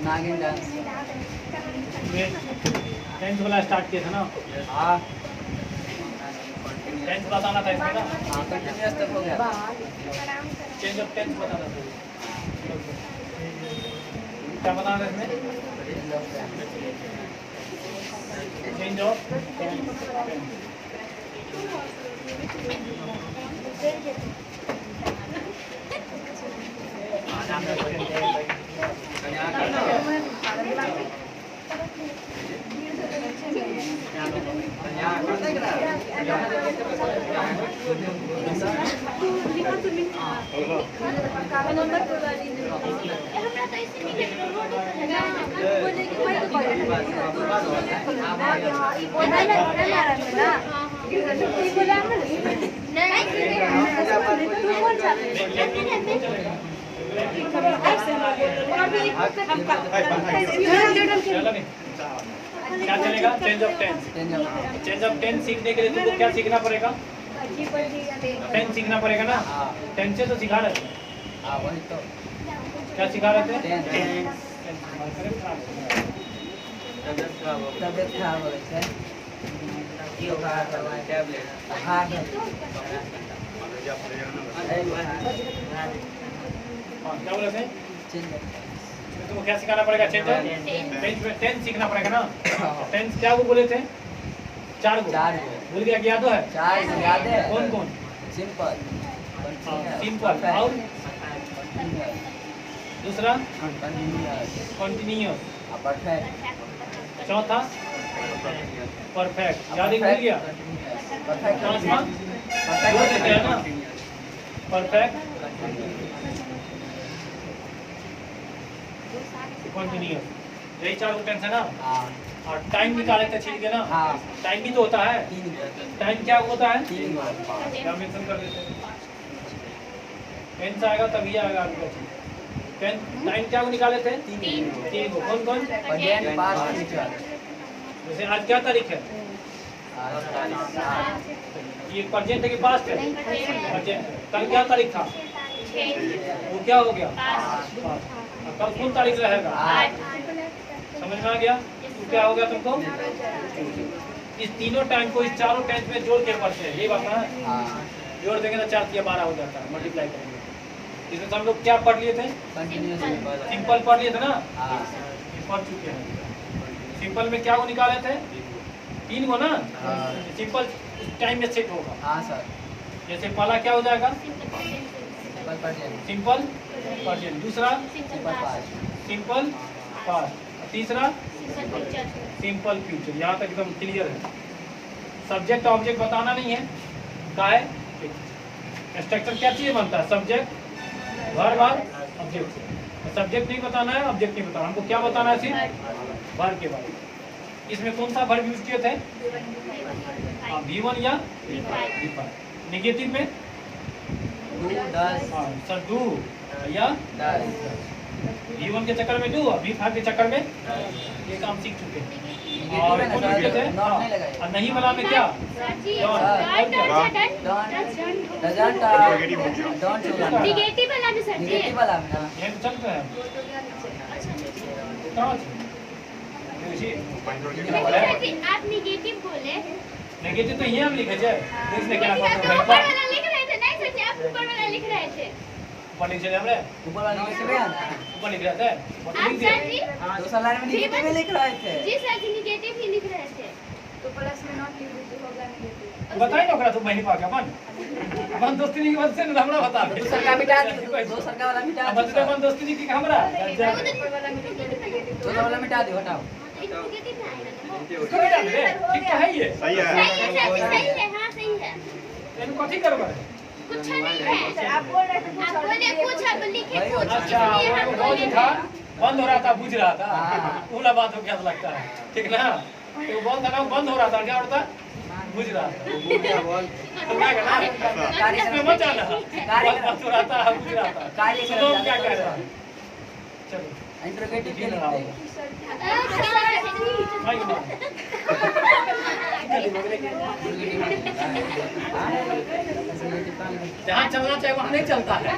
नागिन dance 10th वाला start किया था ना। हाँ 10th बताना था इसमें ना। हाँ कंटिन्यूअस तक हो गया। चेंज ऑफ 10th बताना था। क्या बताना था इसमें? Change of 10th। क्या चलेगा? चेंज ऑफ 10 सीखने के लिए तुमको क्या सीखना पड़ेगा? 10 सीखना पड़ेगा ना। 10 से तो सिखा रहे थे। वही तो क्या सिखा रहे थे? तबियत खराब हो गई है। क्या बोले थे? तुमको क्या सिखाना पड़ेगा? चेंज ऑफ 10 सीखना पड़ेगा ना। 10 क्या वो बोले थे? 4 गो भूल गया? याद है? 4 याद है। कौन कौन? सिंपल और दूसरा कंटिन्यूअस, चौथा परफेक्ट। याद ही भूल गया? पांचवा बोल देते हैं ना, परफेक्ट कंटिन्यूअस। यही 4 टेंस है ना। और टाइम निकाले थे छीन के ना। टाइम भी तो होता है। टाइम क्या होता है? क्या मेंशन कर देते हैं? टेंस आएगा तभी आएगा आपका चीज। टाइम क्या निकाले थे? 3 को। कौन कौन? जैसे आज क्या तारीख है? ये प्रेजेंट है कि पास्ट है? कल क्या तारीख था? वो क्या हो गया? कल कौन तारीख रहेगा? समझ में आ गया? तो क्या हो गया तुमको? इस तीनों टाइम को इस चारों टेंस में जोड़ के पढ़ते हैं। ये बात है। जोड़ देंगे तो 4 से 12 हो जाता है, मल्टीप्लाई करेंगे। इसमें हम लोग क्या पढ़ लिए थे? सिंपल पढ़ लिए थे ना। पढ़ चुके हैं। सिंपल में क्या वो निकाले थे? 3 को ना। सिंपल टाइम में सेट होगा। हाँ सर। जैसे पहला क्या हो जाएगा? Simple present. दूसरा सिंपल पास्ट। तीसरा सिंपल फ्यूचर। यहाँ तक एकदम क्लियर है। सब्जेक्ट ऑब्जेक्ट बताना नहीं है। क्या है स्ट्रक्चर? क्या चीज बनता है? सब्जेक्ट वर्ब और ऑब्जेक्ट। सब्जेक्ट नहीं बताना है, ऑब्जेक्ट नहीं बताना। हमको क्या बताना है? सिर्फ वर्ब के बारे में। इसमें कौन सा वर्ब यूज किए थे? V1 या V5। नेगेटिव में सर डू या V1 के चक्कर में डू और V5 के चक्कर में ये काम सीख चुके हैं। और नहीं वाला में क्या? नेगेटिव वाला में सर जी। ये तो चलता है। आप नेगेटिव बोले। नेगेटिव तो ये हम लिखे थे। इसमें क्या ऊपर वाला लिख रहे थे। नहीं सर जी, आप ऊपर वाला लिख रहे थे। ऊपर लिख रहे हैं। ऊपर वाला लिख रहे हैं। ऊपर लिख रहे थे। आप सर जी दूसरा लाइन में नेगेटिव लिख रहे थे। जी सर जी, नेगेटिव ही लिख रहे थे। तो प्लस में नॉट लिख दीजिए, होगा नेगेटिव। बताई ना ओकरा तू बहनी पा के अपन दोस्ती नहीं बस से हमरा बता दे। दूसरा का मिटा दो। दूसरा का वाला मिटा अब मतलब अपन दोस्ती नहीं की हमरा ऊपर वाला में नेगेटिव, दूसरा वाला मिटा दो, हटाओ। मुझे कितना आएगा इसको भी डाल दे ठीक तो है ये सही है। सही है हाँ सही है इनको कथी करबा कुछ नहीं है आप बोल रहे थे आप बोले कुछ आप लिखे भाई, कुछ अच्छा इसलिए हम वो बोले जो था बंद हो रहा था बुझ रहा था हाँ। पूरा बात हो क्या लगता है ठीक ना तो बंद था ना बंद हो रहा था क्या होता बुझ रहा था तो क्या करना इसमें मत जाना बंद हो रहा था बुझ रहा था कार्यक्रम तो हम क्या कह रहे हैं चलो इंटरोगेटिव के लिए भाई मां जहाँ चलना चाहिए वहाँ नहीं चलता है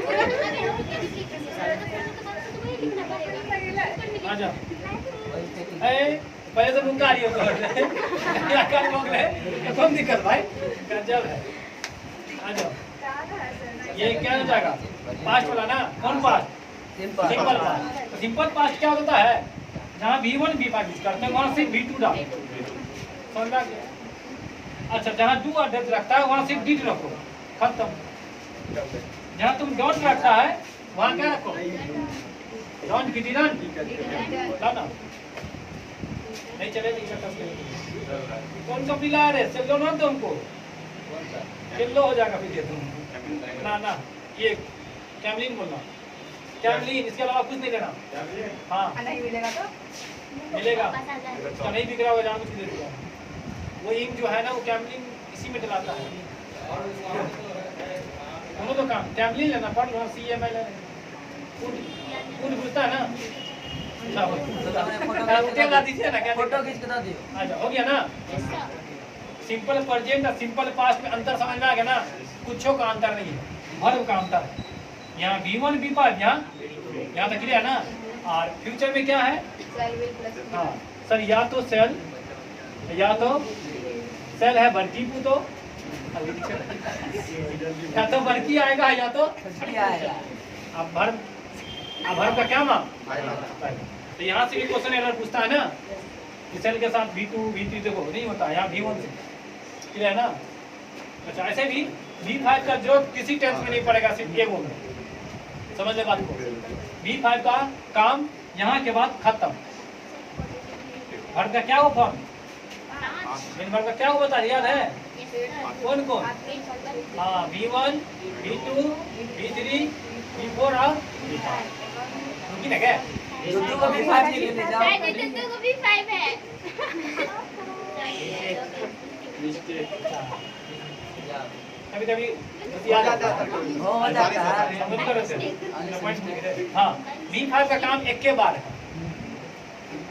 आ जाओ ए पहले तो मुंगा रही हो तो क्या कर लोगे ये कौन दिक्कत भाई गजब है आ जाओ ये क्या हो जाएगा पास्ट वाला ना कौन पास्ट सिंपल सिंपल पास्ट तो सिंपल पास्ट क्या होता है जहाँ V1 V5 यूज करते हैं वहाँ सिर्फ V2 डालो समझ आ गया अच्छा जहाँ डू और डेट रखता है वहाँ सिर्फ डिड रखो खत्म जहाँ तुम डॉट रखता है वहाँ क्या रखो डॉट की डिडन ना नहीं चले कौन सा पिला रहे चलो ना तुमको किलो हो जाएगा फिर तुम ना ये कैमलिन बोलना कैमलिन इसके अलावा कुछ नहीं लेना हाँ नहीं मिलेगा तो मिलेगा उसका नहीं बिक रहा होगा जान कुछ दे दिया वो इंक जो है ना वो कैमलिन इसी में डलाता है दोनों तो काम कैमलिन लेना पड़ लो CML पूछ है ना होटल ला दीजिए ना क्या फोटो खींच के दे दियो अच्छा हो गया ना सिंपल प्रेजेंट और सिंपल पास्ट में अंतर समझ में आ गया ना कुछों का अंतर नहीं है वर्ब का अंतर है यहाँ V1 V5 यहाँ तक क्लियर है ना और फ्यूचर में क्या है सेल विल प्लस हाँ सर या तो सेल है बड़की पूतो या तो बड़की आएगा या तो छोटी आएगा अब भर्ब का क्या माम तो यहाँ से भी क्वेश्चन एरर पूछता है ना कि सेल के साथ V2 V3 देखो नहीं होता है यहाँ V1 से क्लियर है ना अच्छा ऐसे भी V5 का जरूरत किसी टेंस में नहीं पड़ेगा सिर्फ एगो में समझ ले बात को V5 का काम यहाँ के बाद खत्म भर्ब का क्या हो फॉर्म भर्ब का क्या हो बता याद है कौन कौन हाँ V1 V2 V3 V4 और V5 रुकी ना क्या दुद्दू को भी 5 ले ले जाओ शायद दुद्दू को भी 5 है कभी कभी याद आता है हो जाता है समझ कर रहे हाँ V5 का काम एक के बार है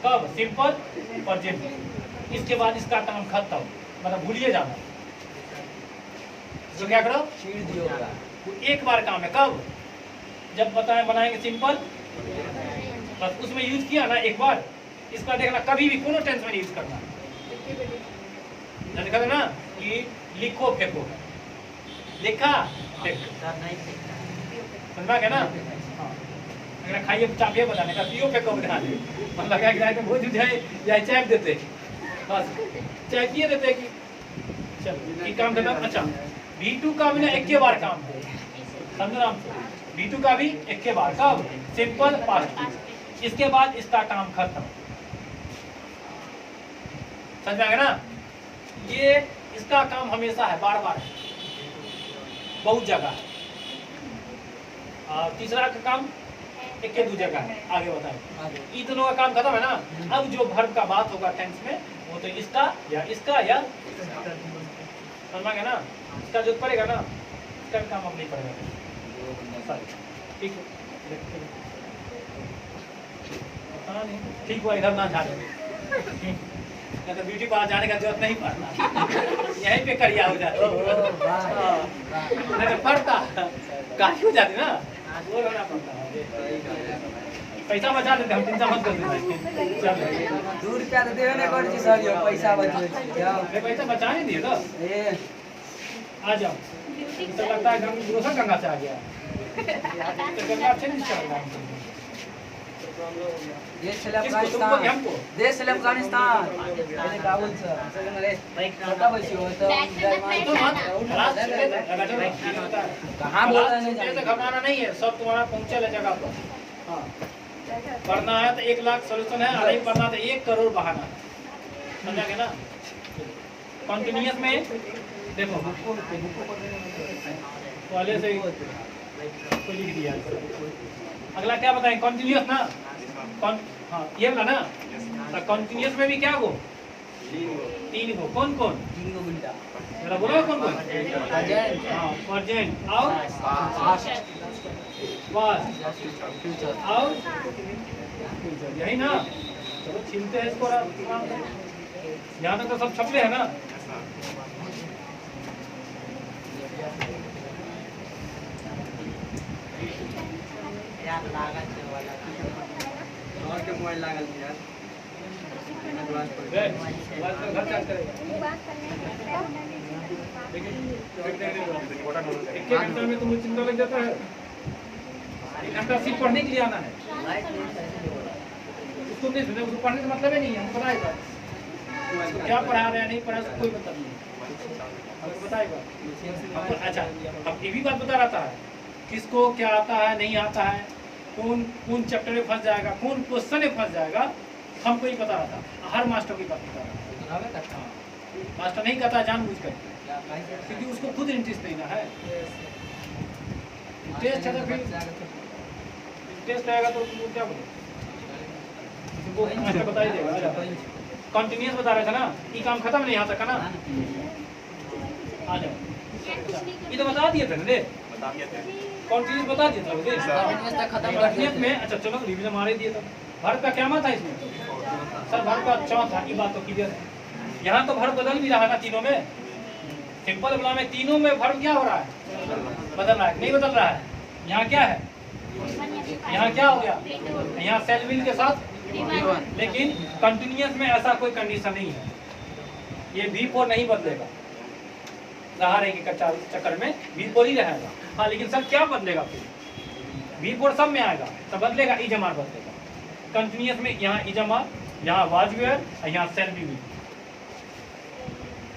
कब सिंपल प्रेजेंट इसके बाद इसका काम खत्म मतलब भूलिए जाना तो क्या करो छीड़ दियोगा वो एक बार काम है कब जब बनाएंगे सिंपल बस उसमें यूज किया ना एक बार इसका देखना कभी भी कोनो टेंस में यूज करना देखा ना कि लिखो फेंको लिखा फेंको समझा क्या ना हाँ अगर खाइए चापिए बताने का पियो फेंको बता दे मतलब लगा कि रात में भूज जाए या चाय देते बस चाय पिए देते कि चलो ये काम करना अच्छा V2 का भी ना एक के बार काम समझो नाम से V2 का भी एक के बार कब सिंपल पास्ट इसके बाद इसका काम खत्म समझ में आ गया ना ये इसका काम हमेशा है बार बार बहुत जगह और तीसरा का काम एक के दो जगह है आगे बताए ये दोनों का काम खत्म है ना अब जो भर्ब का बात होगा टेंस में वो तो इसका या समझ में आ गया ना इसका जो पड़ेगा ना इसका भी काम अब नहीं पड़ेगा ठीक है ठीक हुआ इधर ना झाड़े नहीं तो ब्यूटी पार्लर जाने का जरूरत नहीं पड़ता यहीं पे करिया हो जाती नहीं तो पड़ता काशी हो जाती ना वो रहना पड़ता पैसा बचा देते हम चिंता मत कर देते चल 2 रुपया तो देवे नहीं कर छी सर यो पैसा बचे जाओ ये पैसा बचाने दिए तो ए आ जाओ तो लगता है दूसरा गंगा से आ गया तो गंगा अच्छे नहीं चल रहा है देश चले अफगानिस्तान देश चले अफगानिस्तान मैंने काबुल से रे छोटा बच्ची हो तो कहां बोल रहे हैं ऐसे घबराना नहीं है सब तुम्हारा पहुंचे ले जगह पर हां पढ़ना है तो 1 लाख सोल्यूशन है, नहीं पढ़ना तो 1 करोड़ बहाना है। समझा गया ना? कंटिन्यूअस में देखो पहले से ही को लिख दिया। अगला क्या बताएं? कंटिन्यूअस ना, हाँ ये वाला ना। तो कंटिन्यूअस में भी क्या हो? 3 हो। कौन कौन? 3 को मिलता जरा बोलो कौन कौन? प्रेजेंट, हाँ प्रेजेंट और पास्ट, पास्ट फ्यूचर। और फ्यूचर, यही ना। चलो छीलते हैं इसको आराम से। यहाँ तक तो सब छपले है ना। और के मोबाइल लागल छै यार। मोबाइल से घर चार्ज करेगा। एक घंटे में तुम्हें चिंता लग जाता है। 1 घंटा सिर्फ पढ़ने के लिए आना है। उसको नहीं सुने, उसको पढ़ने का मतलब ही नहीं है। हमको बताएगा उसको क्या पढ़ा रहे हैं, नहीं पढ़ा उसको कोई मतलब नहीं, हमको बताएगा। हमको अच्छा अब ये भी बात बता रहा है किसको क्या आता है नहीं आता है, कौन चैप्टर में फंस जाएगा, कौन क्वेश्चन में फंस जाएगा, हमको ही पता रहता। हर मास्टर की बात बता रहा है। मास्टर नहीं कहता जानबूझकर, क्योंकि उसको खुद इंटरेस्ट नहीं ना है। टेस्ट है तो फिर टेस्ट आएगा तो तुमको क्या बोले, मास्टर बता ही देगा। कंटिन्यूअस बता रहे थे ना, ये काम खत्म नहीं आता का ना। आ जाओ, ये तो बता दिए थे ना रे, कंटिन्यूअस बता दिए थे कंटिन्यूअस तक खत्म कर दिए में। अच्छा चलो रिवीजन मार ही दिए तो भारत का क्या मत था इसमें? सर भारत का चौथा, ये बात तो क्लियर है। यहाँ तो भारत बदल भी रहा है ना तीनों में। सिंपल बना में तीनों में भारत क्या हो रहा है? बदल रहा है, नहीं बदल रहा है। यहाँ क्या है? यहाँ क्या हो गया? यहाँ सेल विल के साथ, लेकिन कंटिन्यूअस में ऐसा कोई कंडीशन नहीं है। ये V4 नहीं बदलेगा, रहा रहेगी चक्कर में V4 ही रहेगा। हाँ लेकिन सर क्या बदलेगा फिर? V4 सब में आएगा तो बदलेगा, ई जमार बदलेगा। कंटिन्यूअस में यहाँ ई जमार, यहाँ वाजवेयर, यहाँ सेल भी।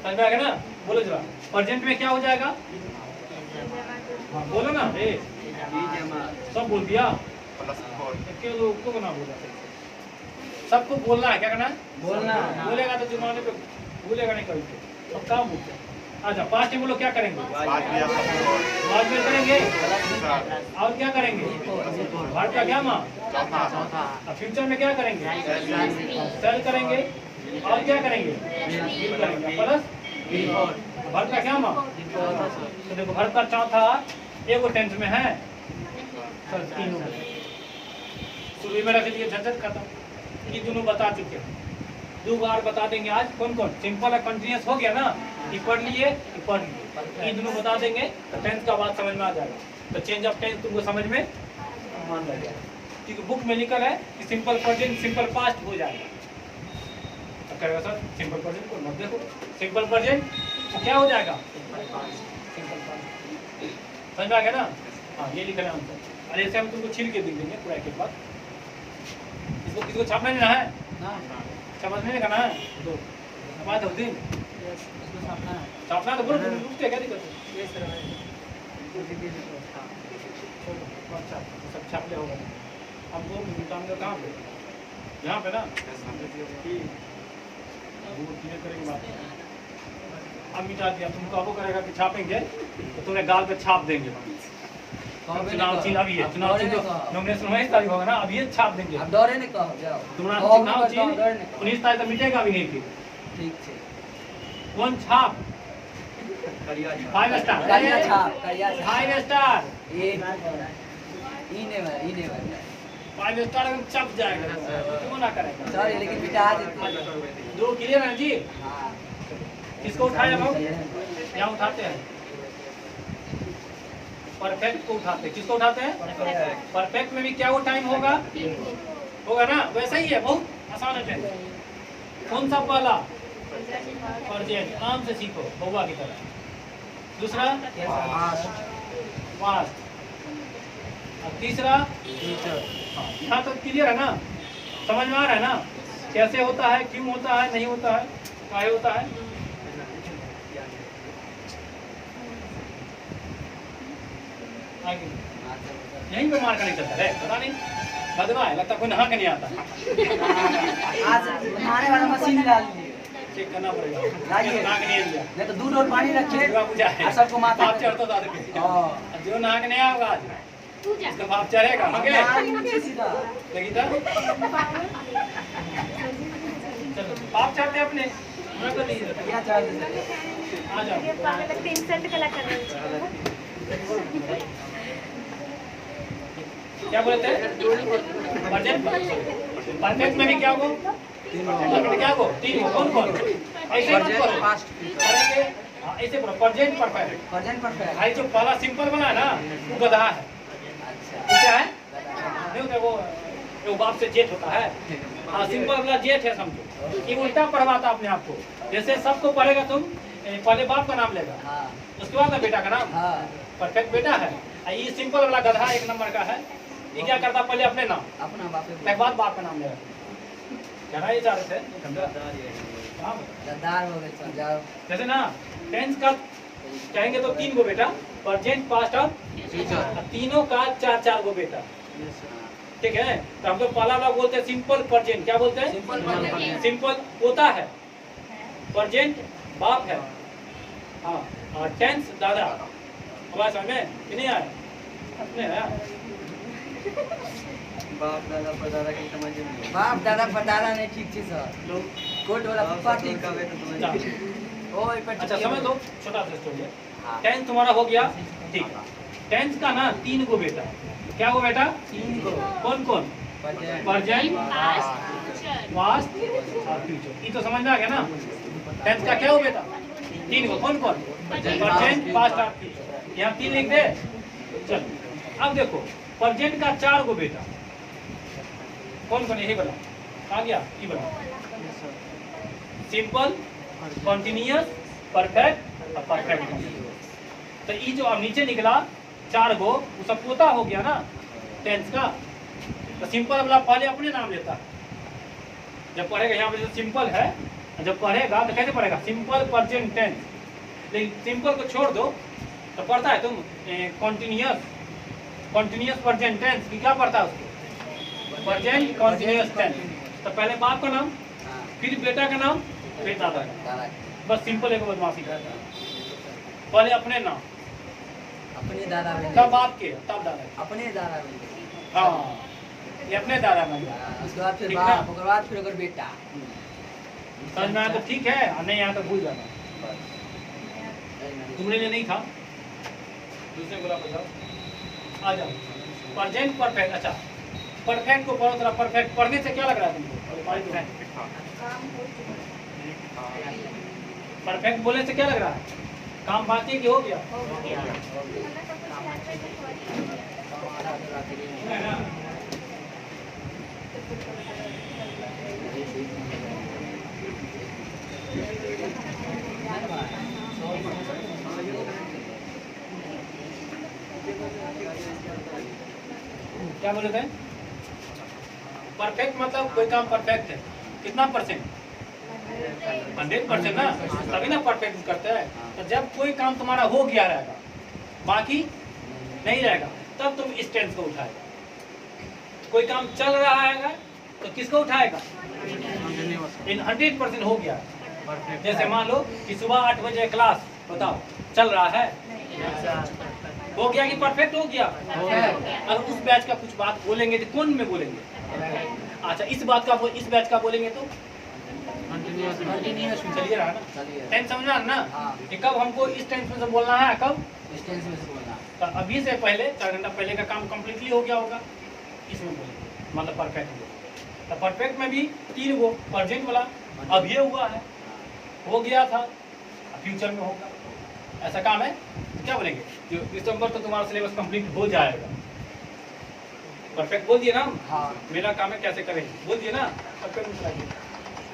समझ में आ गया ना? बोलो जरा, प्रेजेंट में क्या हो जाएगा? हाँ बोलो ना रे, सब बोल दिया। क्यों लोग को ना बोला? सबको बोलना है, क्या करना है? बोलना। बोलेगा तो जुर्माने पे बोलेगा नहीं कभी। अब काम बोलते हैं। अच्छा 5 बोलो क्या करेंगे? वाज में करेंगे और क्या करेंगे? भारत का क्या माँ? चौथा। फ्यूचर में क्या करेंगे? सेल करेंगे और क्या करेंगे? प्लस भारत का क्या माँ? तो देखो भारत का चौथा एगो टेंथ में है, सर तीनों में शुरू में रख दिए, झंझट खत्म। ये दोनों बता चुके हैं, 2 बार बता देंगे आज। कौन कौन? सिंपल है, कंटिन्यूअस हो गया ना, ये पढ़ लिए, ये पढ़ लिए, ये दोनों बता देंगे तो टेंथ का बात समझ में आ जाएगा। तो चेंज ऑफ टेंथ तुमको समझ में मान लगेगा, क्योंकि बुक में लिखा है कि सिंपल प्रेजेंट सिंपल पास्ट हो जाएगा। तो करेगा सर सिंपल प्रेजेंट को मत देखो, सिंपल प्रेजेंट तो क्या हो जाएगा? Simple past. समझ में आ गया ना? हाँ ये लिखना है हमको। अरे ऐसे हम तुमको छील के दिख देंगे पूरा एक बार। इसको किसको छापना नहीं है ना, समझने का ना तो बात होती है। छापना तो बोलो, तुम रुकते क्या दिक्कत है? अच्छा सब छाप ले होगा। अब वो काम का कहाँ पे? यहाँ पे ना वो क्लियर करेंगे बात। अब मिटा दिया, तुमको अब वो करेगा कि छापेंगे तो तुम्हें गाल पे छाप देंगे। चुनाव चिन्ह अभी है, चुनाव चिन्ह नॉमिनेशन 19 तारीख होगा ना, अब ये छाप देंगे। अब डरे नहीं कहो जाओ, तुम्हारा चुनाव चिन्ह 19 तारीख तक मिटेगा भी नहीं फिर। ठीक है। कौन छाप? 5 स्टार, करिया छाप, करिया छाप। 5 स्टार, ये इने 5 स्टार एकदम छप जाएगा, क्यों ना करेगा? सॉरी लेकिन मिटा देते। 2 क्लियर है जी? हाँ। किसको उठाया हम? यहाँ उठाते हैं परफेक्ट को उठाते हैं। किसको उठाते हैं? परफेक्ट में भी क्या वो टाइम होगा ना, वैसा ही है, बहुत आसान है। कौन सा पहला? प्रेजेंट, आराम से सीखो बउआ की तरह। दूसरा पास्ट, और तीसरा फ्यूचर। यहाँ तक क्लियर है ना? समझ में आ रहा है ना? कैसे होता है, क्यों होता है, नहीं होता है, काहे होता है? आगे यहीं पे मार का नहीं चलता है, पता नहीं बदना है, लगता कोई नहा के नहीं आता। आज नहाने वाला मशीन डाल दिए, चेक करना पड़ेगा, लाइए। नहा के नहीं लिया नहीं तो दूध और पानी रखिए दुर्गा पूजा है, और सबको माथा बाप चढ़ तो दादा हाँ। जो नहा के नहीं आएगा आज पूजा उसका बाप चढ़ेगा मगे नीचे सीधा लगी था। चलो बाप चढ़ते अपने मैं कर लीजिए क्या चार्ज आ जाओ। क्या बोलते हैं परफेक्ट में भी क्या हो क्या हो तीन हो कौन कौन ऐसे मत करो करेंगे ऐसे करो प्रेजेंट परफेक्ट प्रेजेंट परफेक्ट भाई जो पहला सिंपल बना है ना वो गधा है वो क्या है नहीं होता वो बाप से जेठ होता है। हाँ सिंपल वाला जेठ है समझो ये उल्टा पढ़वाता अपने आप को जैसे सबको पढ़ेगा तुम पहले बाप का नाम लेगा हाँ उसके बाद ना बेटा का नाम हाँ परफेक्ट बेटा है ये सिंपल वाला गधा एक नंबर का है ये क्या करता पहले अपने नाम अपना बाप उसके बाद बाप का नाम लेगा कहना ये चाह रहे थे हाँ गद्दार हो गए समझाओ जैसे ना टेंस का कहेंगे तो 3 गो बेटा प्रेजेंट पास्ट और तीनों का 4 गो बेटा ठीक है। तो हम लोग पहला वाला बोलते हैं सिंपल प्रेजेंट क्या बोलते हैं सिंपल प्रेजेंट सिंपल पोता है प्रेजेंट बाप है हाँ और टेंस दादा आवाज समझ में कि नहीं आया अपने है बाप दादा परदादा की समझ नहीं बाप दादा परदादा नहीं ठीक थी सर लोग कोट वाला पप्पा ठीक का ओए पर अच्छा समझ लो छोटा सा स्टोरी है हाँ। टेंस तुम्हारा हो गया ठीक टेंस का ना 3 गो बेटा क्या हो बेटा 3 को कौन कौन प्रेजेंट पास्ट और फ्यूचर ये तो समझ में आ गया ना। टेंस का क्या हो बेटा 3 गो कौन कौन प्रेजेंट पास्ट और फ्यूचर यहाँ 3 लिख दे चल। अब देखो प्रेजेंट का 4 गो बेटा कौन कौन यही बता आ गया ये बता सिंपल कॉन्टिन्यूअस परफेक्ट और परफेक्ट। तो ये जो अब नीचे निकला 4 गो वो सब पोता हो गया ना टेंस का। तो सिंपल वाला पहले अपने नाम लेता है जब पढ़ेगा यहाँ पे सिंपल है जब पढ़ेगा तो कैसे पढ़ेगा सिंपल प्रेजेंट टेंस लेकिन सिंपल को छोड़ दो तो पढ़ता है तुम कॉन्टिन्यूअस प्रेजेंट टेंस की क्या पढ़ता है उसको प्रेजेंट कॉन्टिन्यूअस टेंस। तो पहले बाप का नाम फिर बेटा का नाम फिर दादा का बस सिंपल एक बदमाशी करता पहले अपने नाम अपने दादा में तब बाप के तब दादा अपने दादा में हाँ ये अपने दादा में उसके बाद फिर ठीक बाप ना? उसके बाद फिर अगर बेटा समझ में आया तो ठीक है और नहीं आया तो भूल जाना तुमने लिए नहीं था दूसरे गुलाब बताओ आ जाओ प्रेजेंट परफेक्ट। अच्छा परफेक्ट को पढ़ो थोड़ा परफेक्ट पढ़ने से क्या लग रहा है तुमको परफेक्ट बोलने से क्या लग रहा है काम बाकी कि हो गया है ना? क्या बोले थे परफेक्ट मतलब कोई काम परफेक्ट है कितना परसेंट 100% ना तभी ना परफेक्ट करते हैं। तो जब कोई काम तुम्हारा हो गया रहेगा बाकी नहीं रहेगा तब तुम इस टेंस को उठाएगा। कोई काम चल रहा है तो किसको उठाएगा इन 100% हो गया। जैसे मान लो कि सुबह 8 बजे क्लास बताओ चल रहा है हो गया कि परफेक्ट हो गया। अगर उस बैच का कुछ बात बोलेंगे तो कौन में बोलेंगे अच्छा इस बैच का बोलेंगे तो कंटिन्यूअस चलिए रहा ना टेंस समझना ना कि कब हमको इस टेंस में से बोलना है कब इस टेंस में से बोलना तो अभी से पहले 4 घंटा पहले का काम कंप्लीटली हो गया होगा इसमें बोलेंगे मतलब परफेक्ट। तो परफेक्ट में भी 3 गो प्रेजेंट वाला अब ये हुआ है हो गया था फ्यूचर में होगा ऐसा काम है क्या बोलेंगे जो दिसंबर तो तुम्हारा सिलेबस कंप्लीट हो जाएगा। परफेक्ट बोल दिए ना हाँ मेरा काम है कैसे करेंगे बोल दिए ना परफेक्ट।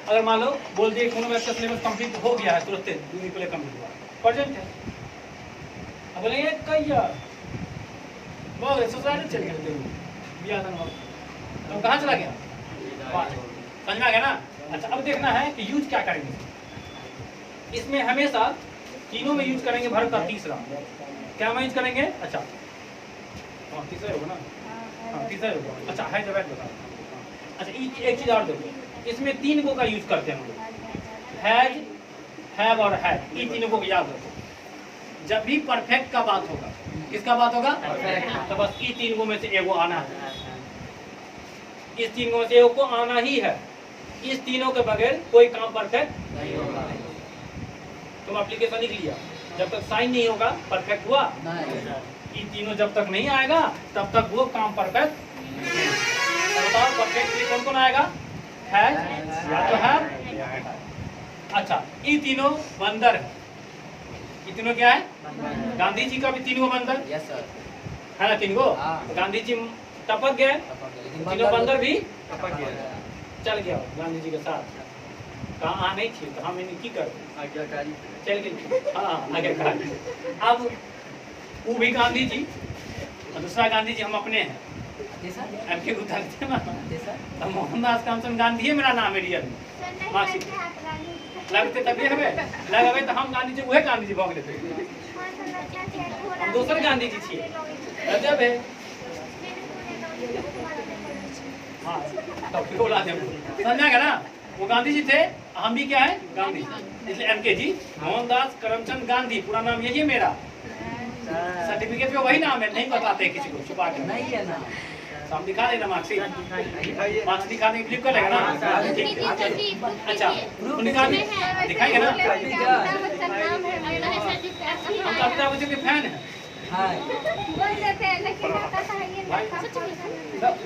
अगर मान लो बोल दिए कोनो मैथ का सिलेबस कंप्लीट हो गया है तुरंत 2 दिन पहले कंप्लीट हुआ प्रेजेंट है अब बोलेंगे कई यार बहुत सोसाइटी चल गए थे बिया था तो कहाँ चला गया समझ में आ गया ना। अच्छा अब देखना है कि यूज क्या करेंगे इसमें हमेशा तीनों में यूज करेंगे भर का तीसरा क्या में यूज करेंगे। अच्छा हाँ तीसरा होगा ना, हाँ तीसरा होगा। अच्छा है जब बता। अच्छा एक चीज और देखो, इसमें 3 को का यूज करते हैं हम लोग, हैज, हैव और हैड, इन तीनों को याद रखो। जब भी परफेक्ट का बात होगा, किसका बात होगा? तो बस ये 3 को में से एगो आना है, इस 3 को में से एगो को आना ही है। इस तीनों के बगैर कोई काम परफेक्ट नहीं होगा। तुम एप्लीकेशन लिख लिया, जब तक साइन नहीं होगा परफेक्ट हुआ नहीं। ये तीनों जब तक नहीं आएगा तब तक वो काम परफेक्ट। बताओ परफेक्ट कौन कौन आएगा? है या तो है। अच्छा ये तीनों बंदर है, ये तीनों क्या है? गांधी जी का भी 3 गो बंदर यस सर है ना, 3 गो। गांधी जी टपक गए, तीनों बंदर भी टपक गए, चल गया गांधी जी के साथ। कहाँ नहीं थी तो हम इनकी कर आज्ञाकारी चल गए। हाँ आज्ञाकारी। अब वो भी गांधी जी और दूसरा गांधी जी हम अपने हैं, एमके उधर थे ना। तो मोहनदास करमचंद गांधी है मेरा नाम है रियल में, मार्कशीट लगते तभी हमें लगवे तो हम गांधी जी वही गांधी जी भाग लेते, हम दूसरे गांधी जी छिए। गजब है। हाँ तब फिर बोला थे, समझा ना? वो गांधी जी थे, हम भी क्या है? गांधी। इसलिए एमके जी मोहनदास करमचंद गांधी पूरा नाम यही है मेरा। सर्टिफिकेट में वही नाम है, नहीं बताते किसी को, छुपा के नहीं है ना। हम दिखा देना मार्कशीट, मार्क्स दिखाने के लिए करेगा ना। अच्छा दिखाएंगे ना। हम तो अमिताभ बच्चन के फैन हैं।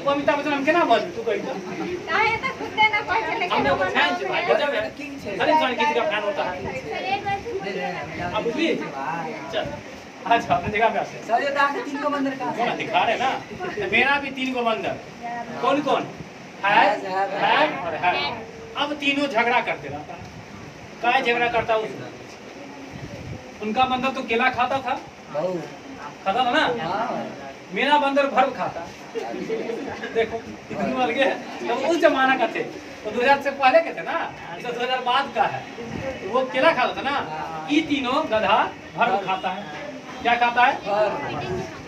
वो अमिताभ बच्चन हम केना बोल तू कही तो हम लोग फैन छे भाई, गजब है। हर इंसान किसी का फैन होता है। अब भी चल अच्छा अपने जगह पे आते हैं। सर ये तो 3 गो बंदर का कौन दिखा रहे ना? तो मेरा भी 3 गो बंदर। कौन कौन? हैज, हैव और हैव। अब तीनों झगड़ा करते रहता है। क्या झगड़ा करता है? उनका बंदर तो केला खाता था, खाता था ना। मेरा बंदर भर खाता। देखो कितनी अलग है। तो उस जमाना का थे, वो 2000 से पहले के थे ना, इस 2000 बाद का है। वो केला खाता था ना। ये तीनों गधा भर खाता है। क्या खाता है?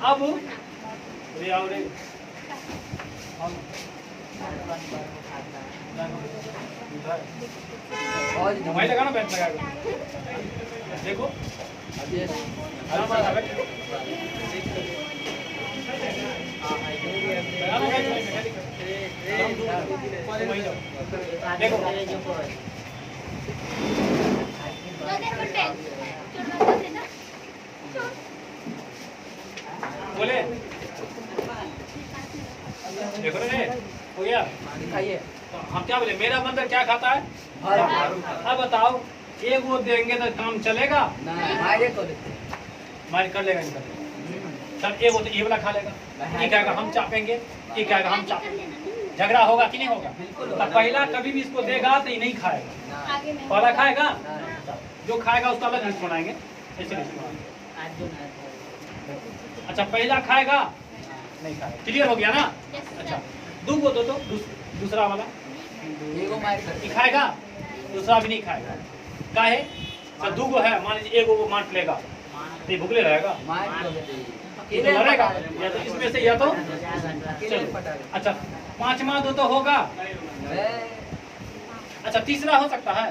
अब मोबाइल लगाना, बैठ लगा देखो बोले देखो रे हो गया। दिखाइए। तो हम क्या बोले? मेरा बंदर क्या खाता है? अब बताओ, एक वो देंगे तो काम चलेगा? मारे को देते मार कर लेगा इनका। चल एक वो तो ये वाला खा लेगा, ये कहेगा हम चापेंगे, ये कहेगा हम चापेंगे। झगड़ा होगा कि नहीं होगा? तो पहला कभी भी इसको देगा तो ये नहीं खाएगा, पहला खाएगा। जो खाएगा उसका अलग लिस्ट बनाएंगे, ऐसे लिस्ट बनाएंगे। अच्छा पहला खाएगा नहीं खाएगा, क्लियर हो गया ना? अच्छा दो को दो तो दूसरा वाला ये खाएगा, दूसरा भी नहीं खाएगा। काहे? तो दो को है, मान लीजिए एक को मार लेगा तो ये भूखले रहेगा, ये तो लड़ेगा। या तो इसमें से या तो चलो। अच्छा 5वां दो तो होगा। अच्छा तीसरा हो सकता है?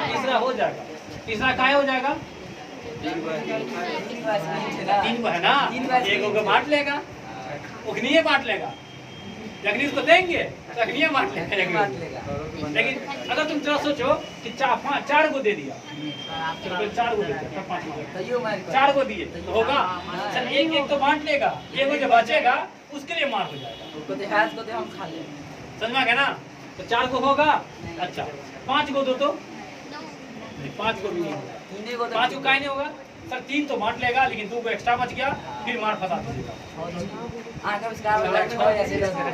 तीसरा हो जाएगा। तीसरा काहे हो जाएगा? 3 को है ना, एक को बांट लेगा, उखनिये बांट लेगा। अग्नि उसको देंगे तो अग्नि बांट लेगा। लेकिन अगर तुम जरा सोचो कि 4 को दे दिया, 4 को दे दिया, 4 को दिए तो होगा। चल एक एक तो बांट लेगा, एक जो बचेगा उसके लिए मार हो जाएगा। समझ में आ गया ना? तो 4 को होगा। अच्छा 5 को दो तो 5 को भी नहीं होगा। 5 को काहे नहीं होगा? सर 3 तो बांट लेगा, लेकिन 2 को एक्स्ट्रा बच गया, फिर मार फंसा दीजिएगा।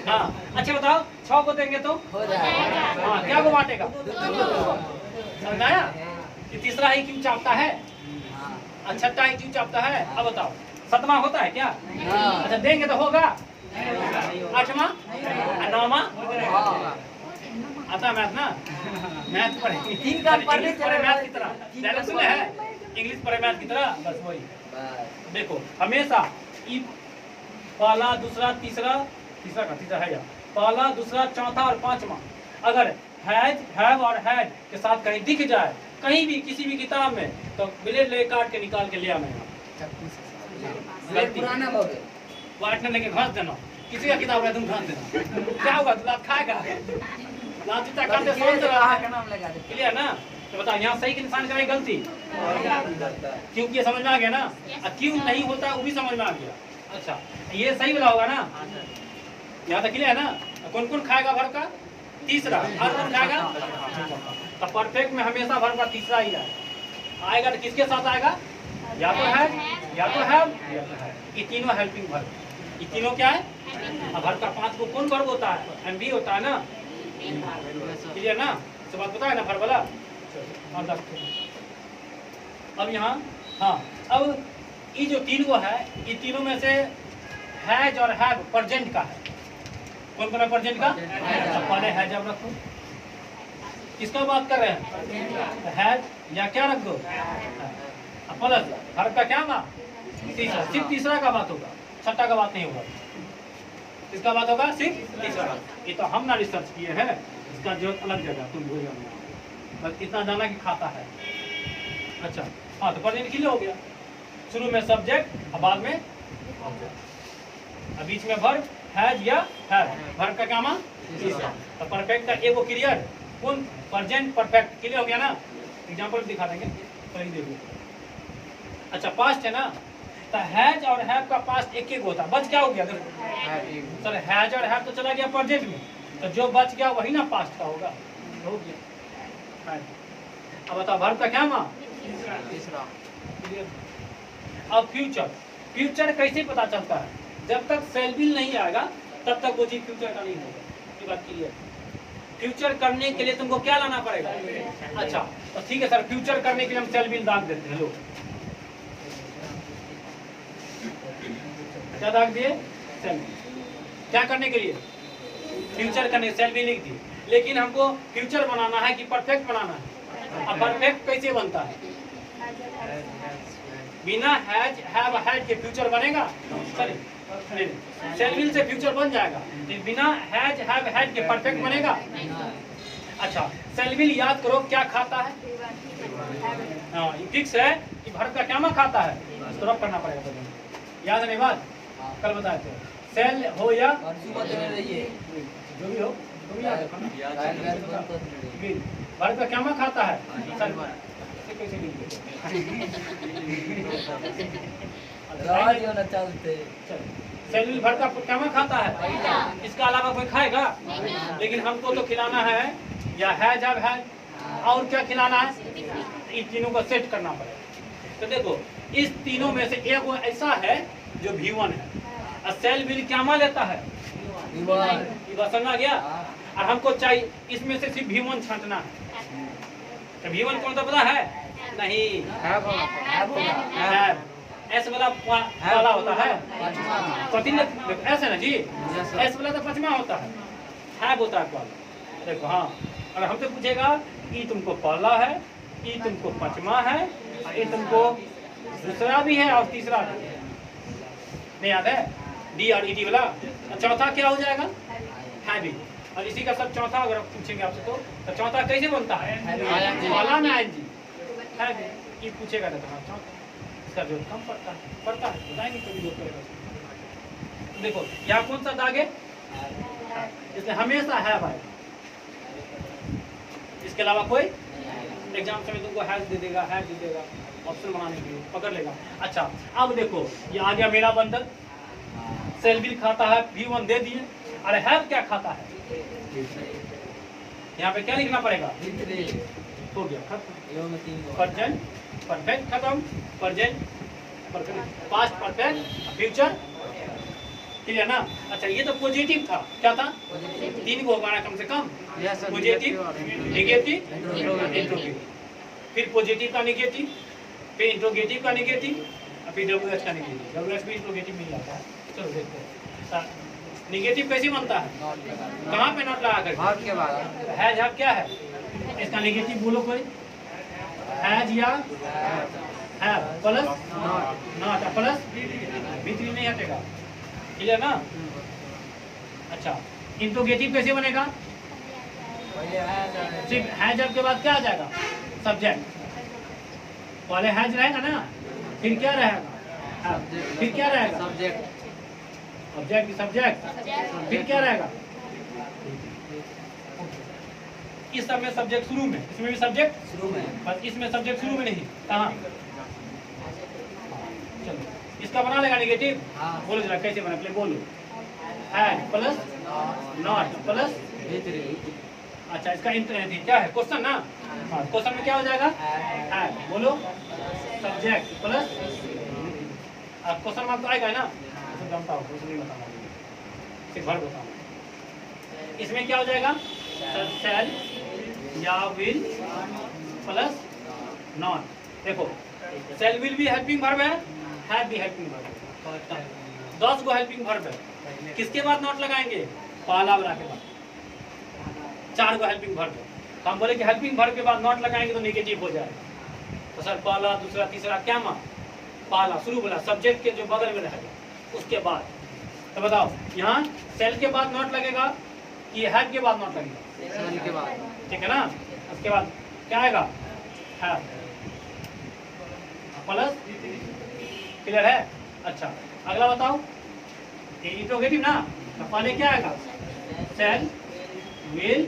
हाँ अच्छा बताओ 6 को देंगे तो हाँ क्या को बांटेगा? समझाया? तीसरा ही क्यों चापता है, छठा ही क्यों चापता है? अब बताओ 7वां होता है क्या? अच्छा देंगे तो होगा। 8वां 9वां आता मैथ ना, मैथ पढ़ेंगे इंग्लिश पढ़े मैथ की तरह, डायलॉग सुने हैं इंग्लिश पढ़े मैथ की तरह। बस वही देखो हमेशा पहला दूसरा तीसरा तीसरा है या पहला दूसरा चौथा और पांचवा अगर हैज हैव और हैड के साथ कहीं दिख जाए कहीं भी किसी भी किताब में तो ब्लेड ले काट के निकाल के ले आना पुराना हो गया वाटने लेके घास देना किसी का किताब है तुम घास देना क्या होगा तू लात खाएगा लात जूता खाते सोच रहा है का नाम लगा दे क्लियर ना तो बताओ यहाँ सही इंसान करें गलती क्योंकि ये समझ में आ गया ना क्यों नहीं होता वो भी समझ में आ गया अच्छा ये सही वाला होगा ना यहाँ तक क्लियर है ना कौन कौन खाएगा भर का तीसरा हर कौन खाएगा तो परफेक्ट में हमेशा भर का तीसरा ही आएगा तो किसके साथ आएगा या तो है या तो है ये तीनों हेल्पिंग वर्ब ये तीनों क्या है अब भर का 5 को कौन वर्ब होता है एमबी होता है ना क्लियर ना सब बात पता है ना भर वाला अब यहाँ हाँ अब ये जो तीन वो है ये तीनों में से हैज और हैव प्रेजेंट का है कौन कौन है प्रेजेंट का पहले हैज अब रखो किसका बात कर रहे हैं हैज या क्या रख दो प्लस हर का क्या ना तीसरा सिर्फ तीसरा का बात होगा छठा का बात नहीं होगा किसका बात होगा सिर्फ तीसरा ये तो हम ना रिसर्च किए हैं इसका जो अलग जगह तुम भूल जाओ बस इतना जाना कि खाता है अच्छा हाँ तो प्रेजेंट क्लियर हो गया शुरू में सब्जेक्ट और बाद में अब बीच में वर्ब हैज या हैव वर्ब का क्या मान तीसरा तो परफेक्ट का एक वो क्लियर कौन प्रेजेंट परफेक्ट क्लियर हो गया ना एग्जांपल दिखा देंगे तो ही देखिए अच्छा पास्ट है ना तो हैज और हैव का पास्ट एक एक होता बच क्या हो गया सर हैज और हैव तो चला गया प्रेजेंट में तो जो बच गया वही ना पास्ट का होगा हो गया अब बताओ वर्ब का क्या मान तीसरा अब फ्यूचर कैसे पता चलता है जब तक सेल बिल नहीं आएगा तब तक वो चीज फ्यूचर का नहीं होगा ये बात क्लियर फ्यूचर करने के लिए तुमको क्या लाना पड़ेगा अच्छा तो ठीक है सर फ्यूचर करने के लिए हम सेल बिल दाग देते हैं लोग क्या दाग दिए सेल क्या करने के लिए फ्यूचर करने सेल बिल लिख दिए लेकिन हमको फ्यूचर बनाना है कि परफेक्ट बनाना है अब परफेक्ट कैसे बनता है बिना हैज हैव हैड के फ्यूचर बनेगा सॉरी सेल बिल से फ्यूचर बन जाएगा लेकिन बिना हैज हैव हैड के परफेक्ट बनेगा अच्छा सेल बिल याद करो क्या खाता है हाँ ये फिक्स है कि भारत का क्या खाता है तो रब करना पड़ेगा याद है नहीं बात कल बताए थे सेल हो या जो भी हो तो भी याद रखो भारत का क्या खाता है सेल भर का क्या खाता है इसका अलावा कोई खाएगा लेकिन हमको तो खिलाना है या है जब है और क्या खिलाना है इन तीनों को सेट करना पड़ेगा तो देखो इस तीनों में से एक वो ऐसा है जो V1 है और सेल बिल क्या मान लेता है समझा गया और हमको चाहिए इसमें से सिर्फ V1 छांटना है तो V1 कौन सा पता है नहीं एस वाला वाला होता है ऐसे ना जी एस वाला तो पचमा होता है होता है वाला देखो हाँ अगर हमसे पूछेगा कि तुमको पहला है कि तुमको पचमा है और ये तुमको दूसरा भी है और तीसरा भी है नहीं याद है डी और ई डी वाला चौथा क्या हो जाएगा है भी और इसी का सब चौथा अगर आप पूछेंगे आपसे तो चौथा कैसे बनता है पहला में आएंगे है भी पूछेगा ना तो चौथा इसका जो कम पड़ता है बताएंगे कभी जो करेगा देखो यहाँ कौन सा दाग है इसलिए हमेशा है भाई इसके अलावा कोई एग्जाम में तुमको हैज दे देगा ऑप्शन बनाने के लिए पकड़ लेगा अच्छा अब देखो ये आ गया मेरा बंडल सेल बिल खाता है V1 दे दिए अरे हैव क्या खाता है यहाँ पे क्या लिखना पड़ेगा हो गया खत्म प्रेजेंट परफेक्ट खत्म present past perfect future clear ना अच्छा ये तो पॉजिटिव था क्या था तीन को होगा कम से कम पॉजिटिव नेगेटिव इंट्रोगेटिव फिर पॉजिटिव का नेगेटिव फिर इंट्रोगेटिव का नेगेटिव फिर WH का नेगेटिव WH भी इंट्रोगेटिव मिल जाता है चलो देखते हैं नेगेटिव कैसे बनता है कहाँ पे नोट लगा कर हैज हैव क्या है इसका नेगेटिव बोलो कोई हैज या have plus not plus V3 नहीं हटेगा क्लियर ना? अच्छा, इंट्रोगेटिव कैसे बनेगा? पहले है सिर्फ है जब के बाद क्या आ जाएगा? सब्जेक्ट। पहले हैज रहेगा ना, फिर क्या रहेगा? फिर क्या रहेगा? सब्जेक्ट ऑब्जेक्ट की सब्जेक्ट, फिर क्या रहेगा? इस सब में सब्जेक्ट शुरू में, इसमें भी सब्जेक्ट शुरू में बस, इसमें सब्जेक्ट शुरू में नहीं, कहाँ? चलो, इसका बना लेगा निगेटिव। हाँ। बोलो जरा कैसे बना, पहले बोलो। हैड प्लस नॉट प्लस, अच्छा इसका क्या है? क्वेश्चन ना? हाँ, क्वेश्चन में क्या हो जाएगा? हैड। बोलो सब्जेक्ट प्लस, अब क्वेश्चन मार्क तो आएगा ना? तो जानता हूँ, कुछ नहीं बताऊंगा, सिर्फ भर बताऊंगा। इसमें क्या हो जाएगा? शैल या विल प्लस नॉट। देखो शैल विल भी हेल्पिंग वर्ब है, हैव भी हेल्पिंग वर्ब है। 10 गो हेल्पिंग वर्ब है। किसके बाद नॉट लगाएंगे? पहला वाला के बाद। 4 गो हेल्पिंग वर्ब है, तो हम बोले कि हेल्पिंग वर्ब के बाद नॉट लगाएंगे तो नेगेटिव हो जाएगा। तो सर पहला, दूसरा, तीसरा क्या माँ? पहला शुरू वाला सब्जेक्ट के जो बगल में रहेगा उसके बाद। तो बताओ यहाँ सेल के बाद नॉट लगेगा कि हैव के बाद नॉट लगेगा? सेल के बाद। ठीक है ना? उसके बाद क्या आएगा? हैव प्लस, क्लियर है? अच्छा अगला बताओ, ये इंट्रोगेटिव ना, तो पहले क्या आएगा? सेल विल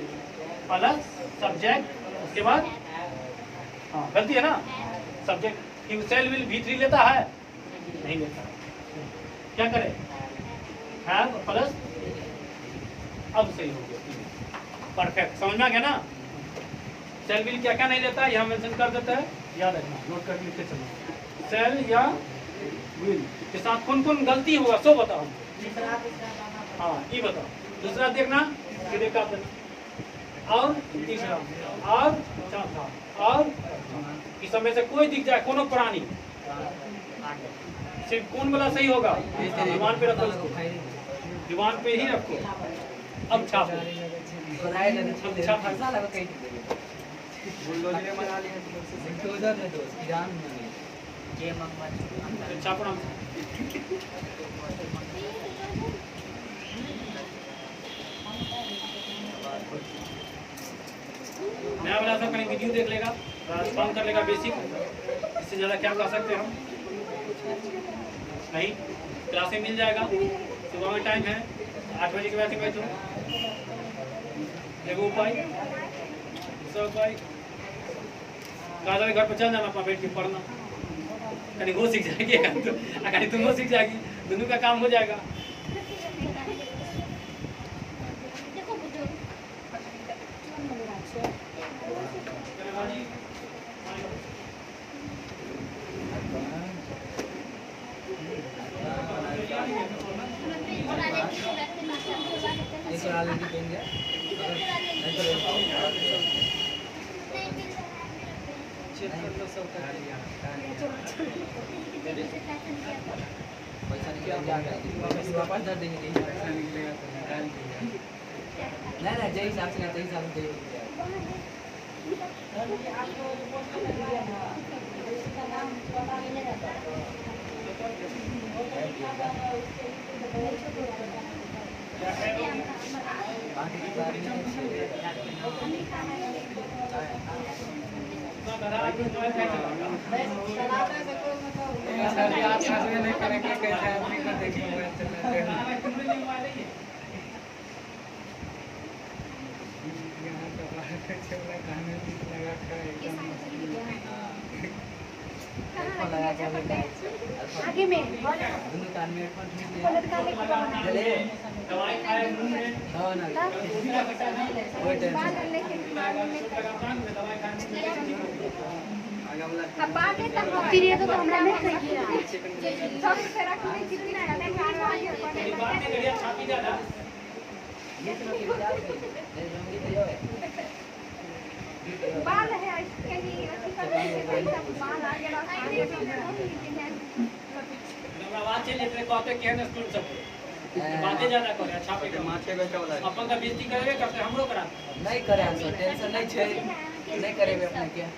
प्लस सब्जेक्ट, उसके बाद हाँ गलती है ना, सब्जेक्ट सेल विल V3 लेता है? नहीं लेता। क्या करे? हैव प्लस, अब सही हो गया, परफेक्ट, समझ में आ गया ना? सेल विल क्या क्या नहीं लेता है, यहाँ मेंशन कर देता है, याद रखना, नोट करके लिखते चलो। सेल या विल के साथ कौन कौन गलती होगा सो बताओ। हाँ ये बताओ, दूसरा देखना, ये देखा और तीसरा और चौथा और इस समय से कोई दिख जाए कोनो प्राणी, सिर्फ कौन वाला सही होगा? दीवान पे रखो इसको, दीवान पे ही रखो। अब छापो, छापो नाम। नया वाला सब कहीं वीडियो देख लेगा, फॉर्म कर लेगा बेसिक, इससे ज़्यादा क्या कर सकते हैं हम? नहीं, क्लास में मिल जाएगा, सुबह में टाइम है 8 बजे के बाद से बैठो। देखो उपाय, दूसरा उपाय, कहा घर पर चल जाना, अपना बैठ के पढ़ना, कहीं वो सीख जाएगी कहीं तुम वो सीख जाएगी, दोनों का काम हो जाएगा। नहीं जय हिसाब से नहीं, हिसाब से आगे में दोनों कान में हेडफोन चले दवाई खाए मुंह में, हाँ ना कोई टेंशन अब आगे तक फिर ये तो हमरा नहीं चाहिए सब से रखने कितना है बात में गड़िया छापी जाना। ये तो लोग जाओ जल्दी तो जाओ बाल है इसके लिए अच्छी तरह से सब बाल आगे रखने हमरा बात चल जेते कहते केहन स्कूल सब बातें ज्यादा करे, छापे के माथे बैठा वाला अपन का बेइज्जती करबे करते, हमरो करा नहीं करे आंसर, टेंशन नहीं छे, नहीं करेबे अपने क्या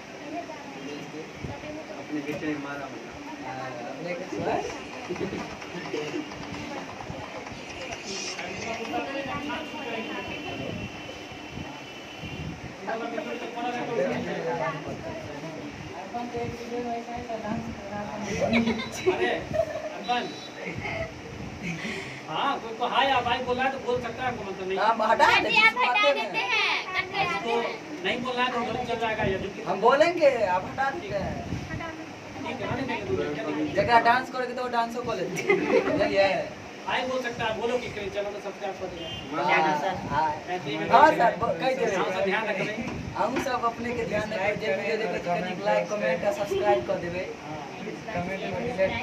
अपने बेटे मारा अपने के अरे अर्पण, हाँ कोई को हाय आप भाई बोल रहा है तो बोल सकता है, हमको मतलब नहीं। हम हटा सर देते जी आप हटा हैं। देते हैं, कट कर देते तो हैं। नहीं बोल रहा है तो गलत चल जाएगा ये जो कि- हम बोलेंगे, आप हटा देते हैं। ठीक है, आने देंगे दूसरे, क्या दिक्कत है? जगह डांस करोगे तो डांसो को लेते नहीं है। हाय बोल सकता है, बोलो कि चैनल को सब्सक्राइब कर देना। हाँ हाँ सर, कह दे हाँ सर, ध्यान रखना। हम सब अपने के ध्यान रखे, जे वीडियो देखे तो कनिक लाइक कमेंट और सब्सक्राइब कर देबे।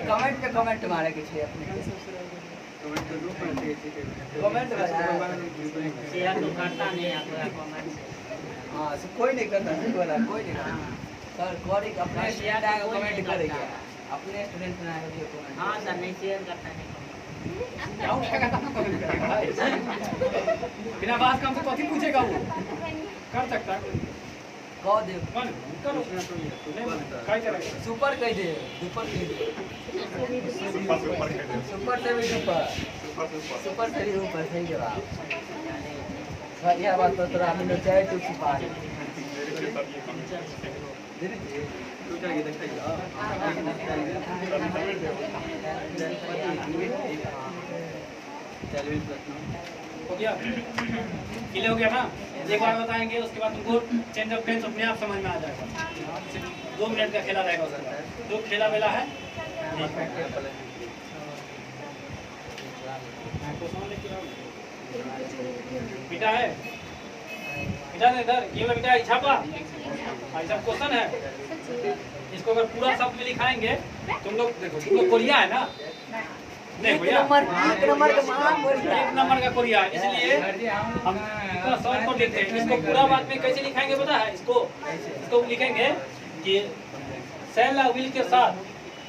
कमेंट पे कमेंट मारे के छै अपने के। कमेंट शेयर तो करता नहीं आपका कमेंट। हां से कोई नहीं करता, सही बोला, कोई नहीं करता सर। कोई अपने स्टूडेंट आएगा कमेंट करेगा, अपने स्टूडेंट ना आएगा जो कमेंट। हाँ सर, नहीं शेयर करता नहीं क्या उठाएगा तो कमेंट करेगा भाई। बिना बात काम से कथी पूछेगा वो, कर सकता है कोई। कह दे कौन करो काय करेगा सुपर कह दे, सुपर कह दे, सुपर से भी सुपर, सुपर से भी ऊपर। सही जवाब। बढ़िया बात तो तोरा हमने चाहे तो छुपा दे। तू क्या ये देखा हो गया, क्लियर हो गया ना? एक बार बताएंगे उसके बाद तुमको चेंज ऑफ टेंस अपने आप समझ में आ जाएगा। सिर्फ 2 मिनट का खेला रहेगा उसका, जो खेला वेला है। बेटा है, बेटा ने इधर ये वाला बेटा छापा, ऐसा क्वेश्चन है। इसको अगर पूरा शब्द में लिखाएंगे, तुम लोग देखो, तुम लोग कोरिया है ना? नहीं भैया, एक नंबर का महान बोलिया, 1 नंबर का कोरिया, इसलिए हम इसका शॉर्ट को लिखते हैं। इसको पूरा बात में कैसे लिखाएंगे पता है? इसको लिखेंगे कि सेल या विल के साथ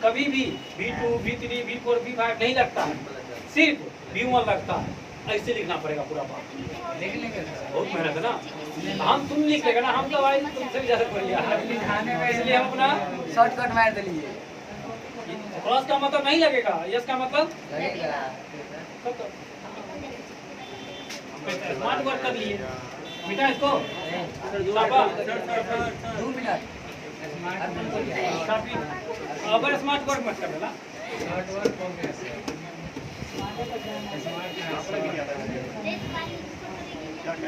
कभी भी V2, V3, V4, V5 नहीं लगता है, सिर्फ V1 लगता है। ऐसे लिखना पड़ेगा पूरा बात। बहुत मेहनत है ना। हम तुम लिख लेगा ना, हम तो भाई तुमसे भी ज्यादा कोरिया है, इसलिए हम अपना शॉर्टकट मार दिए। प्लस का मतलब नहीं लगेगा, यस का मतलब लगेगा। स्मार्ट वर्क कर लिए बेटा। इसको पापा 2 मिनट काफी अगर स्मार्ट वर्क मत कर देना।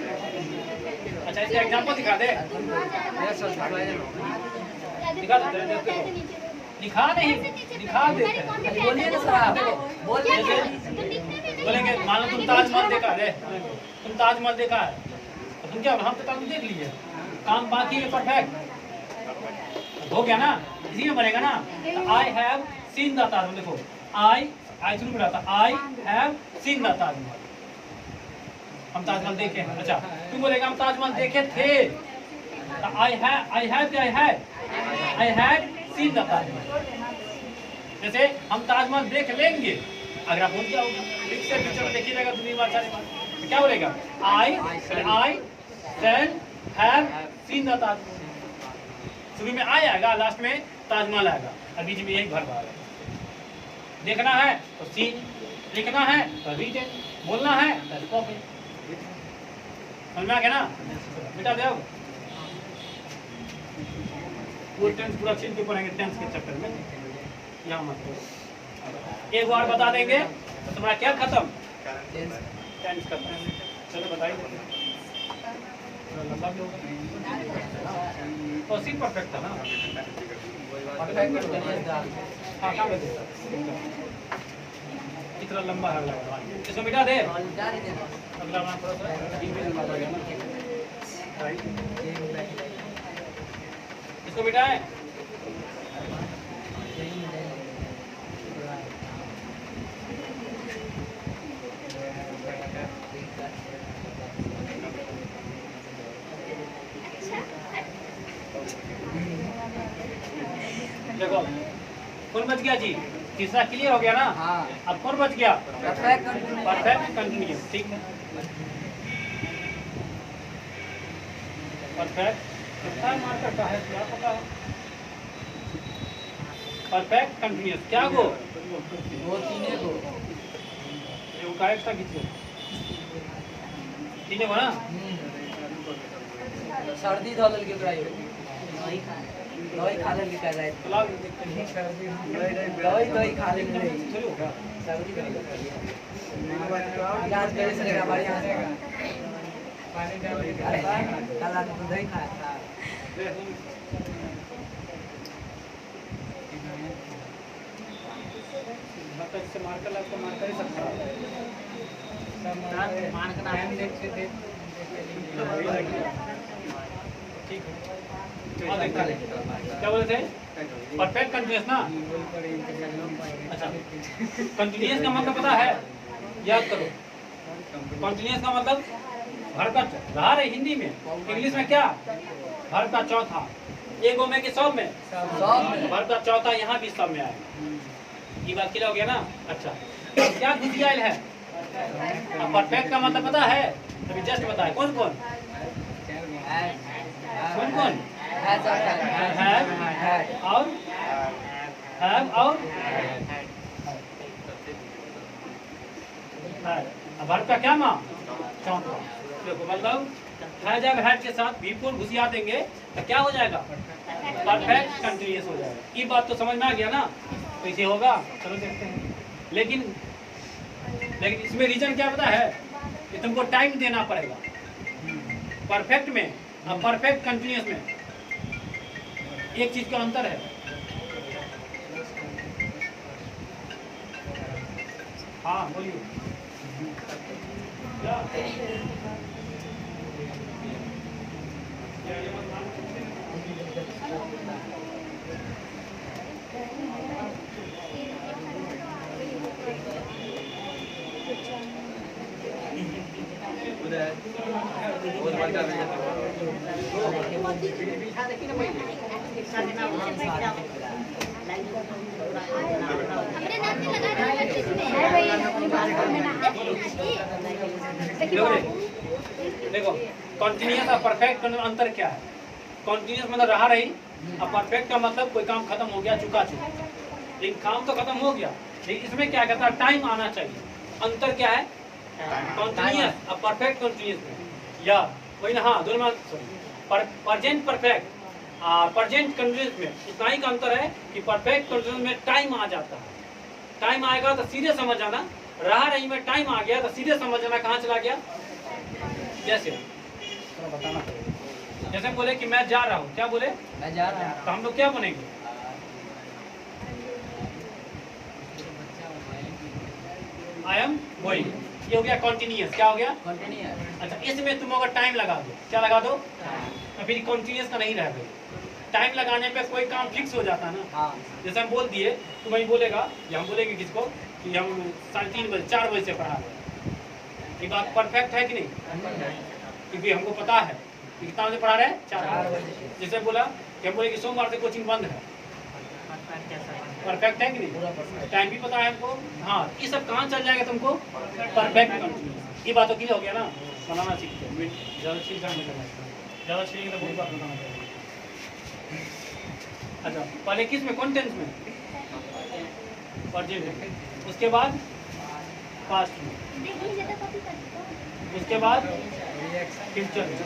अच्छा, इसका एग्जांपल दिखा दे। दिखा दे, दिखा नहीं, दिखा दे। बोलिए ना सर, आप बोल बोलेंगे मान लो तुम ताजमहल देखा है, तुम ताजमहल देखा है, तो तुम क्या, हम तो ताजमहल देख लिए, काम बाकी है, परफेक्ट हो गया ना? इसी में बनेगा ना। I have seen the Taj Mahal. देखो आई शुरू में रहता, I have seen the Taj Mahal. हम ताजमहल देखे। अच्छा, तुम बोलेगा हम ताजमहल देखे थे। I had seen the Taj Mahal. जैसे हम ताजमहल देख लेंगे, अगर आप बोल क्या होगा, फिर से फ्यूचर में देखिए जाएगा दूसरी बार, चार बार, तो क्या बोलेगा? I then have seen the Taj Mahal. शुरू में आई आएगा, लास्ट में ताजमहल आएगा, और बीच में यही भर आएगा। देखना है तो सीन, लिखना है तो रीड, बोलना है तो कॉपी। समझ में आ गया ना बेटा? देव वो टेंस पूरा छीन के पढ़ेंगे टेंस के चक्कर में, यहाँ मत करो। एक बार बता देंगे तो तुम्हारा क्या खत्म? टेंस खत्म। चलो बताइए, लंबा भी होगा तो सी परफेक्ट था ना? हाँ, क्या कहते हैं? इतना लंबा है अगला, इसको मिटा दे। अगला नाम थोड़ा सा इसको मिटाए। देखो कौन बच गया जी? तीसरा क्लियर हो गया ना? हाँ। अब कौन बच गया? Perfect continuous. ठीक है, परफेक्ट कितना मार्क करता है क्या पता है? परफेक्ट कंटिन्यूअस क्या गो? वो तीन गो ये का एक्स्ट्रा खींचो। तीने को ना सर्दी धोल के कराई दवाई खा ले कर रहा है तो लाओ देखते हैं दवाई खा ले चलो सर्दी इलाज करे से लगा बढ़िया से अरे कल रात को दही खाया था मतलब इससे मार्कर लग तो मार्कर ही सकता मान के नाम ठीक है हाँ देखता है क्या बोले थे परफेक्ट कंटिन्यूअस ना अच्छा कंटिन्यूअस का मतलब पता है याद करो कंटिन्यूअस का मतलब भर का रहा है हिंदी में इंग्लिश में क्या भर का चौथा एक में कि सब में भर का चौथा यहाँ भी सब में आएगा ये बात क्लियर हो गया ना अच्छा क्या घुसियाल है अब परफेक्ट का मतलब पता है अभी जस्ट बताए कौन कौन कौन कौन और हैव और वर्ब का क्या माँ चौथा देखो मतलब है जब हैड के साथ भी4 घुसिया देंगे तो क्या हो जाएगा परफेक्ट कंटिन्यूअस हो जाएगा ये बात तो समझ में आ गया ना तो इसे होगा चलो देखते हैं लेकिन इसमें रीजन क्या पता है कि तुमको टाइम देना पड़ेगा परफेक्ट में और परफेक्ट कंटिन्यूअस में एक चीज का अंतर है हाँ बोलिए देखो कॉन्टिन्यूअस और परफेक्ट का अंतर क्या है कॉन्टिन्यूअस मतलब रहा रही और परफेक्ट का मतलब कोई काम खत्म हो गया चुका लेकिन काम तो खत्म हो गया लेकिन इसमें क्या कहता है टाइम आना चाहिए अंतर क्या है कॉन्टिन्यूअस और परफेक्ट कंटिन्यूअस में या वही ना हाँ दोनों में प्रेजेंट परफेक्ट और प्रेजेंट कंटिन्यूअस में इतना ही का अंतर है कि परफेक्ट कंटिन्यूअस में टाइम आ जाता है टाइम आएगा तो सीधे समझ आना रहा रही में टाइम आ गया तो सीधे समझ आना कहाँ चला गया जैसे थोड़ा बताना पड़ेगा जैसे बोले कि मैं जा रहा हूँ क्या बोले मैं जा रहा हूँ तो हम लोग क्या बनेंगे आई एम गोइंग ये हो गया कॉन्टिन्यूअस क्या हो गया कंटिन्यूअस अच्छा इसमें तुम अगर टाइम लगा दो क्या लगा दो तो फिर कॉन्टिन्यूअस का नहीं रह गई टाइम लगाने पे कोई काम फिक्स हो जाता है ना हाँ जैसे हम बोल दिए तो वही बोलेगा या हम बोलेंगे किसको कि हम 3:30 बजे 4 बजे से पढ़ा रहे हैं ये बात परफेक्ट है कि नहीं क्योंकि हमको पता है कि कितना बजे पढ़ा रहे हैं 4 बजे जैसे बोला कि हम बोले कि सोमवार से कोचिंग बंद है परफेक्ट है कि नहीं टाइम भी पता है हमको हाँ ये सब कहाँ चल जाएगा तुमको परफेक्ट कंटिन्यूअस ये बात तो क्लियर हो गया ना बनाना सीखते हैं ज़्यादा ठीक ज़्यादा ठीक तो बहुत बात बताना चाहिए अच्छा पहले किस में कौन टेंस में प्रेजेंट उसके बाद पास्ट में उसके बाद फ्यूचर में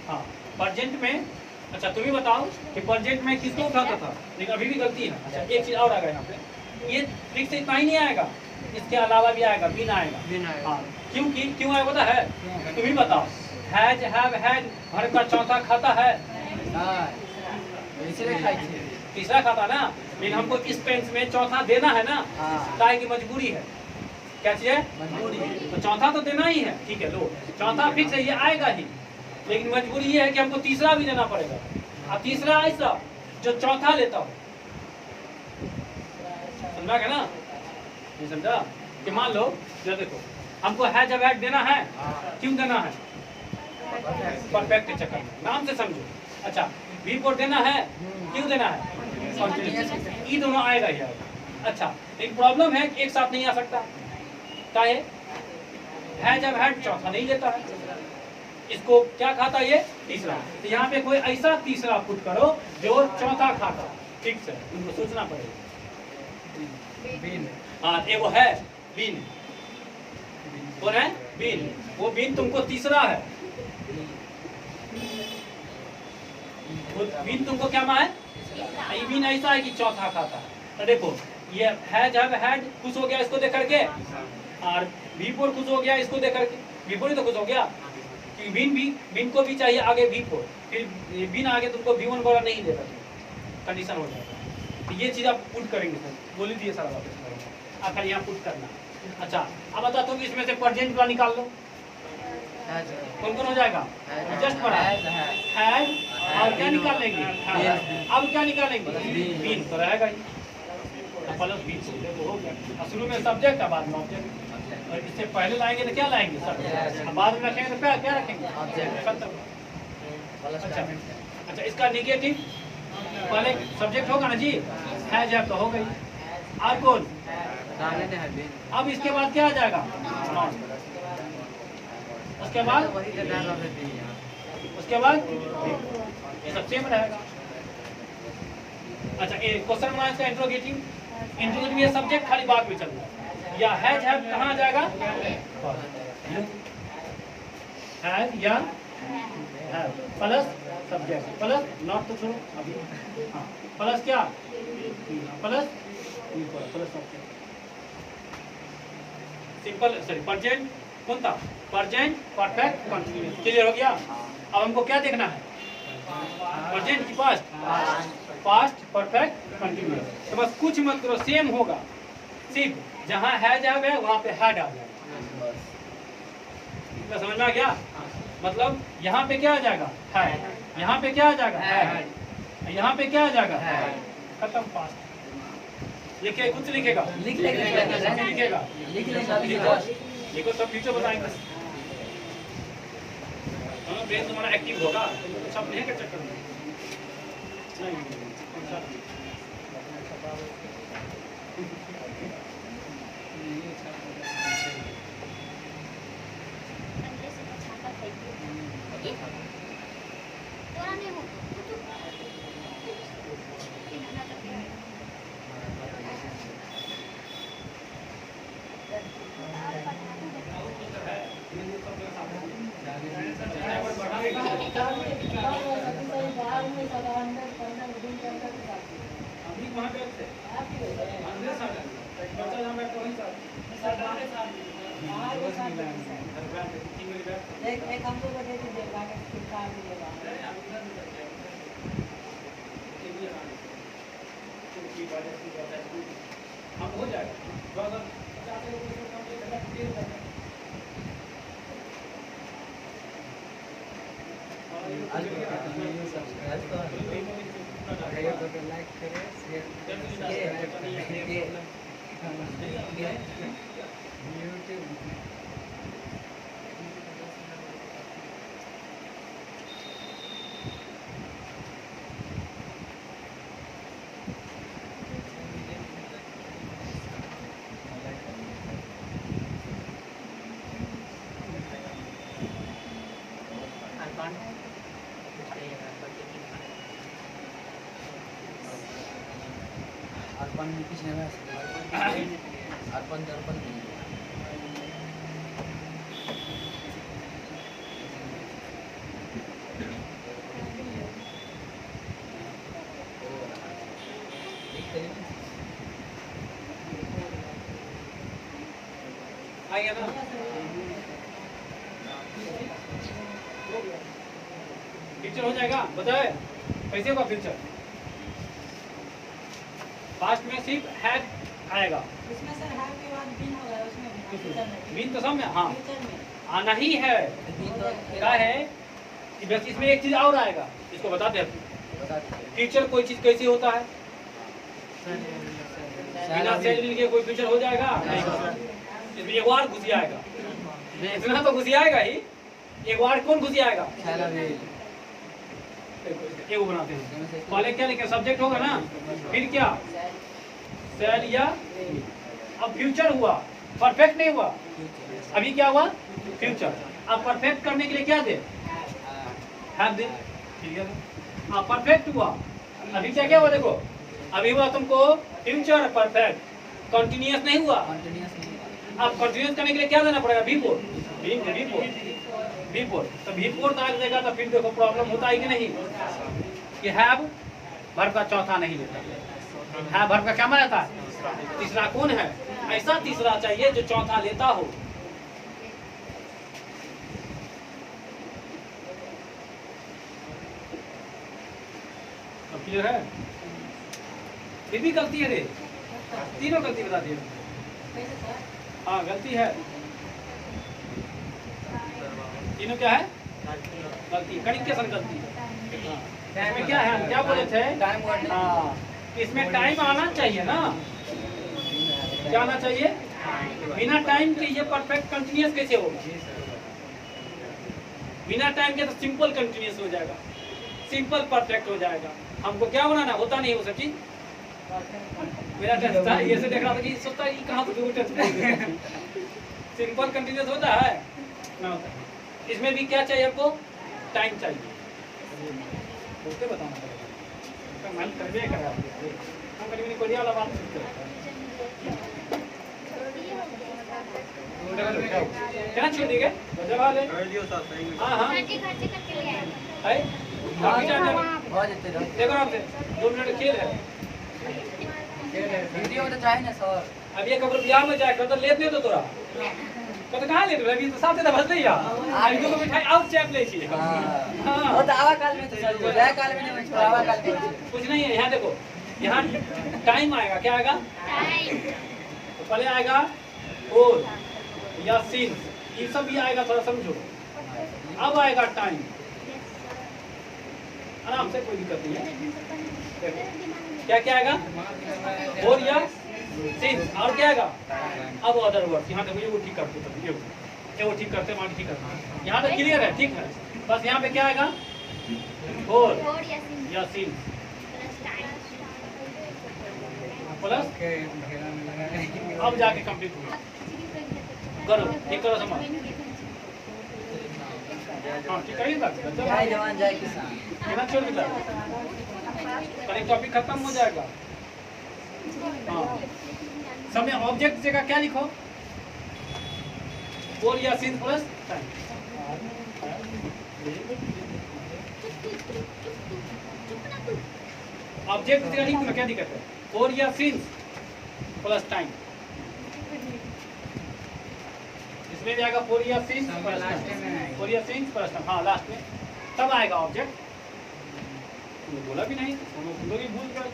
हाँ प्रेजेंट में अच्छा तुम ही बताओ कि प्रेजेंट में किसको उठाता था लेकिन अभी भी गलती है अच्छा एक चीज और आ गया यहाँ पे ये ट्रिक से इतना ही नहीं आएगा इसके अलावा भी आएगा बिन आएगा हाँ क्योंकि क्यों आएगा पता है तुम ही बताओ हैज हैव हैड भर का चौथा खाता है इसलिए खाई थी तीसरा खाता ना लेकिन हमको इस टेंस में चौथा देना है ना ताकि की मजबूरी है क्या चीज है मजबूरी तो चौथा तो देना ही है ठीक है लो चौथा फिक्स है ये आएगा ही लेकिन मजबूरी ये है कि हमको तीसरा भी देना पड़ेगा और तीसरा ऐसा जो चौथा लेता हो समझा क्या ना ये समझा कि मान लो जो देखो हमको है जब ऐड देना है क्यों देना है परफेक्ट के चक्कर में नाम से समझो अच्छा V4 देना है क्यों देना है ये दोनों आएगा ही आएगा अच्छा एक प्रॉब्लम है कि एक साथ नहीं आ सकता क्या है जब हैड चौथा नहीं लेता है इसको क्या खाता ये तीसरा तो यहाँ पे कोई ऐसा तीसरा पुट करो जो चौथा खाता ठीक है उनको सोचना पड़ेगा बीन हाँ एगो है बीन, कौन है बीन, वो बीन तुमको तीसरा है, वो बीन तुमको क्या है, ये बीन ऐसा है कि चौथा खाता है। तो देखो ये है जब हैड खुश हो गया इसको देख करके, और V4 खुश हो गया इसको देख करके, V4 ही तो खुश हो गया कि बीन को भी चाहिए आगे V4, फिर बीन आगे तुमको V1 बड़ा नहीं देगा, कंडीशन हो जाएगा। तो ये चीज़ आप पुट करेंगे सर, बोल दिए सारा वापस आप खाली यहाँ पुट करना। अच्छा अब बता तुम इसमें से प्रेजेंट का निकाल लो, कौन कौन हो जाएगा, जस्ट पढ़ा हैड और क्या निकाल लेंगे, अब क्या निकालेंगे, बीन तो रहेगा ही, प्लस बीन हो गया। शुरू में सब्जेक्ट है, बाद में ऑब्जेक्ट, और इससे पहले लाएंगे तो क्या लाएंगे सब्जेक्ट, बाद में रखेंगे तो क्या रखेंगे ऑब्जेक्ट। अच्छा इसका निगेटिव पहले सब्जेक्ट होगा ना जी, है जब तो हो गई। और कौन, अब इसके बाद क्या आ जाएगा नॉट, उसके बाद ये सब सेम रहेगा। अच्छा क्वेश्चन बनाए इसका इंट्रोगेटिव, इंट्रोगेटिव ये सब्जेक्ट खाली बाद में चल रहा है, या हैज है कहाँ आ जाएगा, हैज या प्लस सब्जेक्ट, प्लस नॉट तो छोड़ो अभी, हाँ प्लस क्या, plus subject, simple sorry present कौन था, प्रेजेंट परफेक्ट कंटिन्यूअस, क्लियर हो गया। अब हमको क्या देखना है, प्रेजेंट की पास्ट परफेक्ट कंटिन्यूअस, तो बस कुछ मत करो सेम होगा, सिर्फ जहाँ है जाएगा वहाँ पे हैड आ जाएगा, समझ में आ गया। मतलब यहाँ पे क्या आ जाएगा है, यहाँ पे क्या आ जाएगा है, यहाँ पे क्या आ जाएगा है, खत्म पास्ट। लिखे कुछ लिखेगा, लिखेगा लिखो सब फ्यूचर बताएंगे, ब्रेन तुम्हारा एक्टिव होगा, सब नहीं के चक्कर में एक हमको बता दीजिए बाकी कितना मिलेगा। हम हो जाएगा लाइक करें, शेयर करें, यूट्यूब अर्पण किसने अर्पण दर्पण आ गया ना, पिक्चर हो जाएगा, बताए कैसे होगा पिक्चर। पास्ट में सिर्फ हैड आएगा, इसमें सर हैव के बाद बीन होगा, उसमें बीन तो सब में हाँ फ्यूचर में आना ही है। क्या है कि बस इसमें एक चीज और आएगा, इसको बताते हैं फ्यूचर कोई चीज कैसे होता है, बिना सेल के कोई फ्यूचर हो जाएगा नहीं, इसमें एक बार घुसी आएगा, इतना तो घुसी आएगा ही, एक बार कौन घुसी आएगा, एगो बनाते हैं। पहले क्या लिखे, सब्जेक्ट होगा ना, फिर क्या सेल या, अब फ्यूचर हुआ, परफेक्ट नहीं हुआ, अभी क्या हुआ फ्यूचर। अब परफेक्ट करने के लिए क्या दे, हैव दे, ठीक है। अब परफेक्ट हुआ, अभी क्या क्या हुआ देखो, अभी हुआ तुमको फ्यूचर परफेक्ट, कंटिन्यूअस नहीं हुआ। कंटिन्यूअस नहीं हुआ। अब कंटिन्यूअस करने के लिए क्या देना पड़ेगा? V4 तो V4 दाग देगा तो फिर देखो प्रॉब्लम होता है कि नहीं कि हैव वर्ब का चौथा नहीं लेता। हैव वर्ब का क्या माना जाता है? तीसरा कौन है? ऐसा तीसरा चाहिए जो चौथा लेता हो। अब क्लियर है? फिर भी गलती है रे, तीनों गलती बता दिए। हाँ गलती है, तीनों क्या है? गलती, कनिकेशन गलती। इसमें क्या है? हम क्या बोले थे? टाइम वर्ड नहीं। हाँ, इसमें टाइम आना चाहिए ना। क्या आना चाहिए? बिना टाइम के ये परफेक्ट कंटिन्यूअस कैसे होगा? बिना टाइम के तो सिंपल कंटिन्यूअस हो जाएगा, सिंपल परफेक्ट हो जाएगा। हमको क्या बनाना? होता नहीं वो सब चीज। मेरा टेस्ट था, ये से देख रहा था कि सोचता है कहाँ से दो टेस्ट बोल रहे हैं। सिंपल कंटिन्यूअस होता है ना होता है। इसमें भी क्या चाहिए आपको? टाइम चाहिए। बोलते बताना पड़ेगा, मन करवे करा हम कभी नहीं कोई वाला बात क्या छोड़ दी गए जगह ले। हाँ हाँ है बहुत देते रहो। देखो आपसे 2 मिनट खेल है। वीडियो में तो चाहिए ना सर। अब ये कबर बिहार में जाकर तो लेते तो तोरा तो कहाँ ले रही तो साथ में भजते या आज को मिठाई आउट चैप ले छी। हां वो तो आवा काल में तो चल जो जय काल में नहीं छोड़ा आवा काल में कुछ नहीं है। यहाँ देखो, यहाँ टाइम आएगा। क्या आएगा? तो पहले आएगा और या सीन, ये सब भी आएगा, थोड़ा समझो। अब आएगा टाइम, आराम से, कोई दिक्कत नहीं है। क्या क्या आएगा? और या सीन, और क्या आएगा? अब अदर वर्ड। यहाँ देखो ये वो ठीक करते तब ये वो ठीक करते मान ठीक करना। यहाँ तो क्लियर है, ठीक है। बस यहाँ पे क्या आएगा? और या सीन प्लस अब जाके कंप्लीट हुआ। करो ठीक करो समझ। हाँ ठीक करिए बात। जय जवान जय किसान। बिना छोड़ देता करेक्ट टॉपिक खत्म हो जाएगा। हाँ समय ऑब्जेक्ट जगह क्या लिखो? और या सीन प्लस टाइम। ऑब्जेक्ट जगह लिखो ना, क्या दिक्कत है? और या सीन्स प्लस टाइम। इसमें भी आएगा फोर या सीन्स प्लस टाइम। फोर या सीन्स प्लस टाइम। हाँ लास्ट में तब आएगा ऑब्जेक्ट। तुमने बोला भी नहीं, तुम लोग ही भूल गए।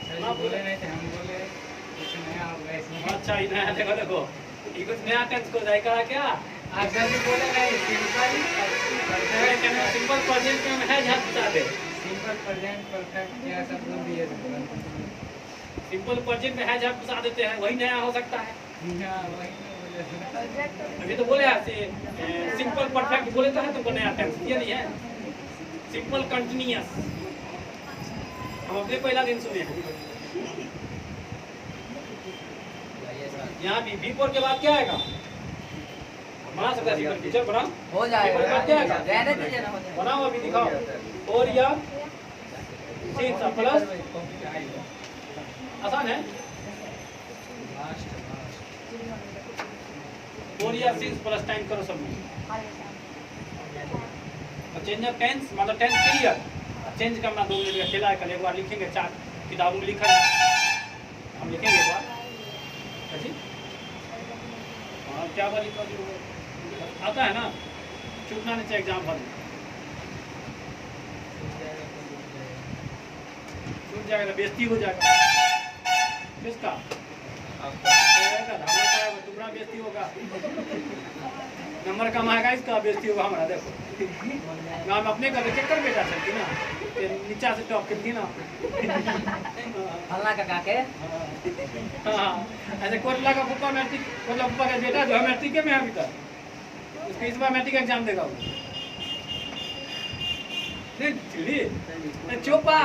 सर बोले नहीं थे, हम बोले कुछ नया होगा इसमें। अच्छा ही नया, देखो देखो ये कुछ नया टेंस को जाएगा क्या? आप जब भी बोले नहीं सिंपल प्रेजेंट में है झट बता दे। सिंपल प्रेजेंट परफेक्ट क्या सब बोल दिए। सिंपल प्रेजेंट में है झट बता देते हैं, वही नया हो सकता है। हाँ वही ना बोले। अभी तो बोले सिंपल परफेक्ट बोले तो है, तुमको नया टेंस दिया नहीं है। सिंपल कंटिन्यूअस हम अपने पहला दिन सुने हैं। यहाँ भी V4 के बाद क्या आएगा? बना सकता है टीचर, बना हो जाएगा। क्या आएगा? रहने दीजिए ना, हो जाएगा। बनाओ अभी दिखाओ। और या सीन्स प्लस आसान है। और या सीन्स प्लस टाइम करो सब में। चेंज ऑफ टेंस मतलब टेंस क्लियर। चेंज करना 2 मिनट का खेला है। कल एक बार लिखेंगे, 4 किताबों में लिखा है, हम लिखेंगे एक बार। अच्छी हाँ क्या बार लिखा आता है ना, छूटना नहीं चाहिए एग्जाम भर छूट जाएगा, बेइज्जती हो जाएगा। किसका? तुम्हारा बेइज्जती होगा, नंबर कम आएगा, इसका बेइज्जती होगा हमारा। देखो नाम अपने का चेक कर बेटा सकती ना, नीचा से टॉप करती ना। फलना का काके। हाँ ऐसे कोटला का पप्पा मैट्रिक, कोटला पप्पा का बेटा जो है मैट्रिक में है अभी तक, उसको इस बार मैट्रिक एग्जाम देगा वो। चोपा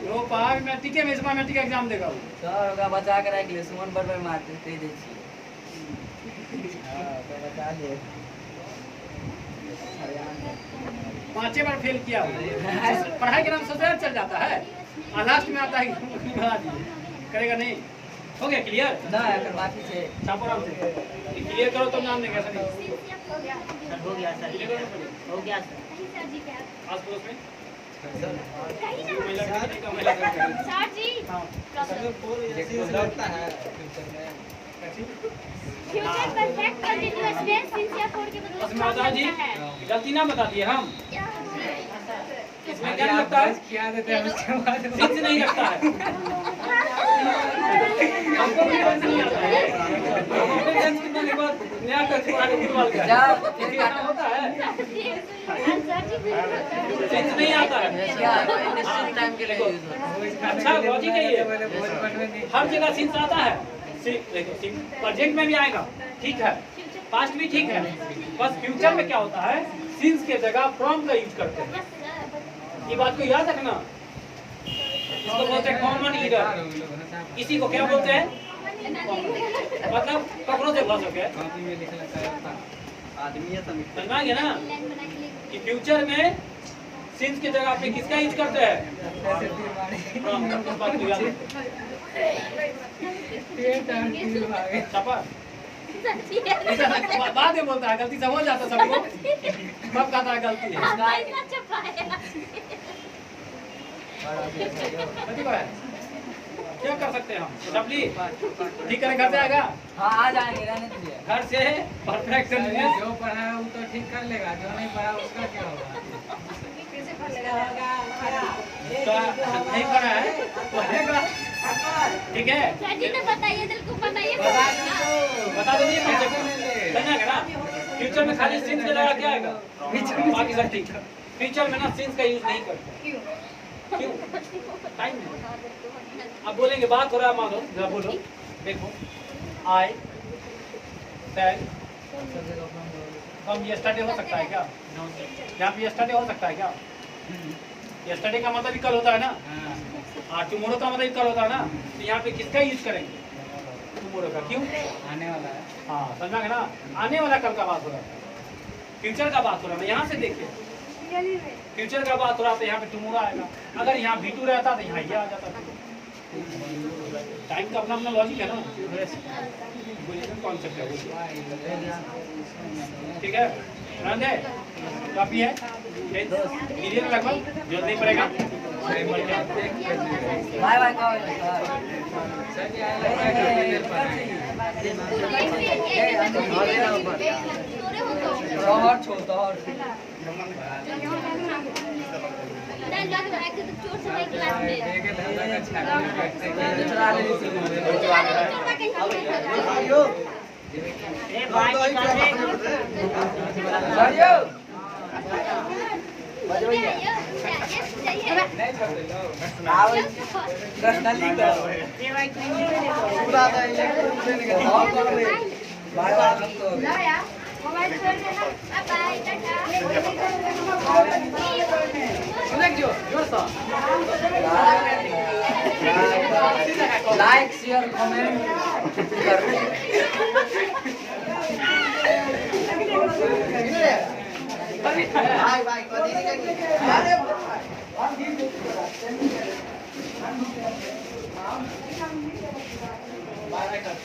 चोपा मैट्रिक में इस बार मैट्रिक एग्जाम देगा वो। सर होगा बचा के रख ले, सुमन बरबर मारते कह दे छी। हां तो बचा ले। 5 बार फेल किया, पढ़ाई के नाम से चल जाता है, लास्ट में आता है बना दिए। करेगा नहीं? हो गया क्लियर? ना अगर बाकी से छापो आराम से। क्लियर करो तो नाम देंगे, ऐसा नहीं। हो गया सर, क्लियर करो पहले। हो गया सर। आस पड़ोस में महिला सर जी हाँ लगता है फ्यूचर में future perfect continuous tense since या फॉर के बदले उसमें आता जी गलती ना बता दिए हम। इसमें क्या आप लगता है? बस क्या देते हैं उसके बाद सिंस नहीं लगता है। हमको भी टेंस नहीं आता है। हम अपने टेंस की के बाद नया टेंस बना के निकाल के जा क्या होता है? आंसर जी सिंस नहीं आता है। क्या निश्चित टाइम के लिए यूज होता है। अच्छा लॉजिक है ये। बचपन में नहीं हर जगह सिंस आता है। देखो प्रेजेंट में भी आएगा, ठीक है, पास्ट भी ठीक है, बस फ्यूचर में क्या होता है, सिंस के जगह फ्रॉम का यूज करते हैं। ये बात को याद रखना। इसको बोलते हैं कॉमन ईरर। इसी को क्या बोलते हैं? मतलब कपड़ों से फंस गए। कॉपी में लिखा लगता है आदमी है सब समझ में आ गया ना कि फ्यूचर में सिंस की जगह आपने किसका यूज करते हैं? ऐसे तीर मारे हाँ, इस बात को याद रखो। तीर टांग तीर भागे छापा बाद में बोलता है, गलती से हो जाता सबको, सब कहता है गलती है। गलती को है। क्या कर सकते हैं हम? डबली ठीक करें, घर से आएगा, हाँ आ जाएंगे, रहने दीजिए। घर से परफेक्ट सेंटेंस। जो पढ़ा है वो तो ठीक कर लेगा, जो नहीं पढ़ा उसका क्या होगा? नहीं पढ़ा है पढ़ेगा, ठीक है, बताइए दिल को बताइए बता दो ये कॉन्सेप्ट समझा ना। फ्यूचर में खाली सिंस के लगा क्या आएगा, बाकी सब ठीक है। फ्यूचर में ना सिंस का यूज नहीं करते। क्यों? टाइम नहीं। अब बोलेंगे, बात हो रहा है, मानो जरा बोलो, देखो आई सेड हम यस्टरडे हो सकता है क्या? यहाँ पे यस्टरडे हो सकता है क्या? यस्टरडे का मतलब भी कल होता है ना, हाँ टुमारो का मतलब भी कल होता है ना, तो यहाँ पे किसका यूज करेंगे? टुमारो का। क्यों? आने वाला है। हाँ समझा ना, आने वाला कल का बात हो रहा है, फ्यूचर का बात हो रहा है। यहाँ से देखिए फ्यूचर का बात हो रहा है, तो यहाँ पे टुमारो आएगा। अगर यहाँ V2 रहता तो यहाँ ये आ जाता। टाइम का अपना अपना लॉजिक है ना, कॉन्सेप्ट है वो। ठीक है, ध्यान दे, काफी है मिलियन लगभग, जो नहीं पड़ेगा। बाय बाय कहो सर जी आए लगा कितनी देर पर तोहर छो तोहर चोर से नहीं क्लास में देखे दादा का छाती में बैठते हैं चला ले ए भाई निकाल रे। सरियो बजवाइए नहीं आओ पर्सनली करो ए भाई क्रीम दे दे। पूरा था इलेक्ट्रिक और कर ले बाय बाय हम तो मोबाइल छोड़ देना बाय टाटा सुनेक जो जोर सा लाइक शेयर कमेंट कर बाय बाय कदी अरे बाय बाय कर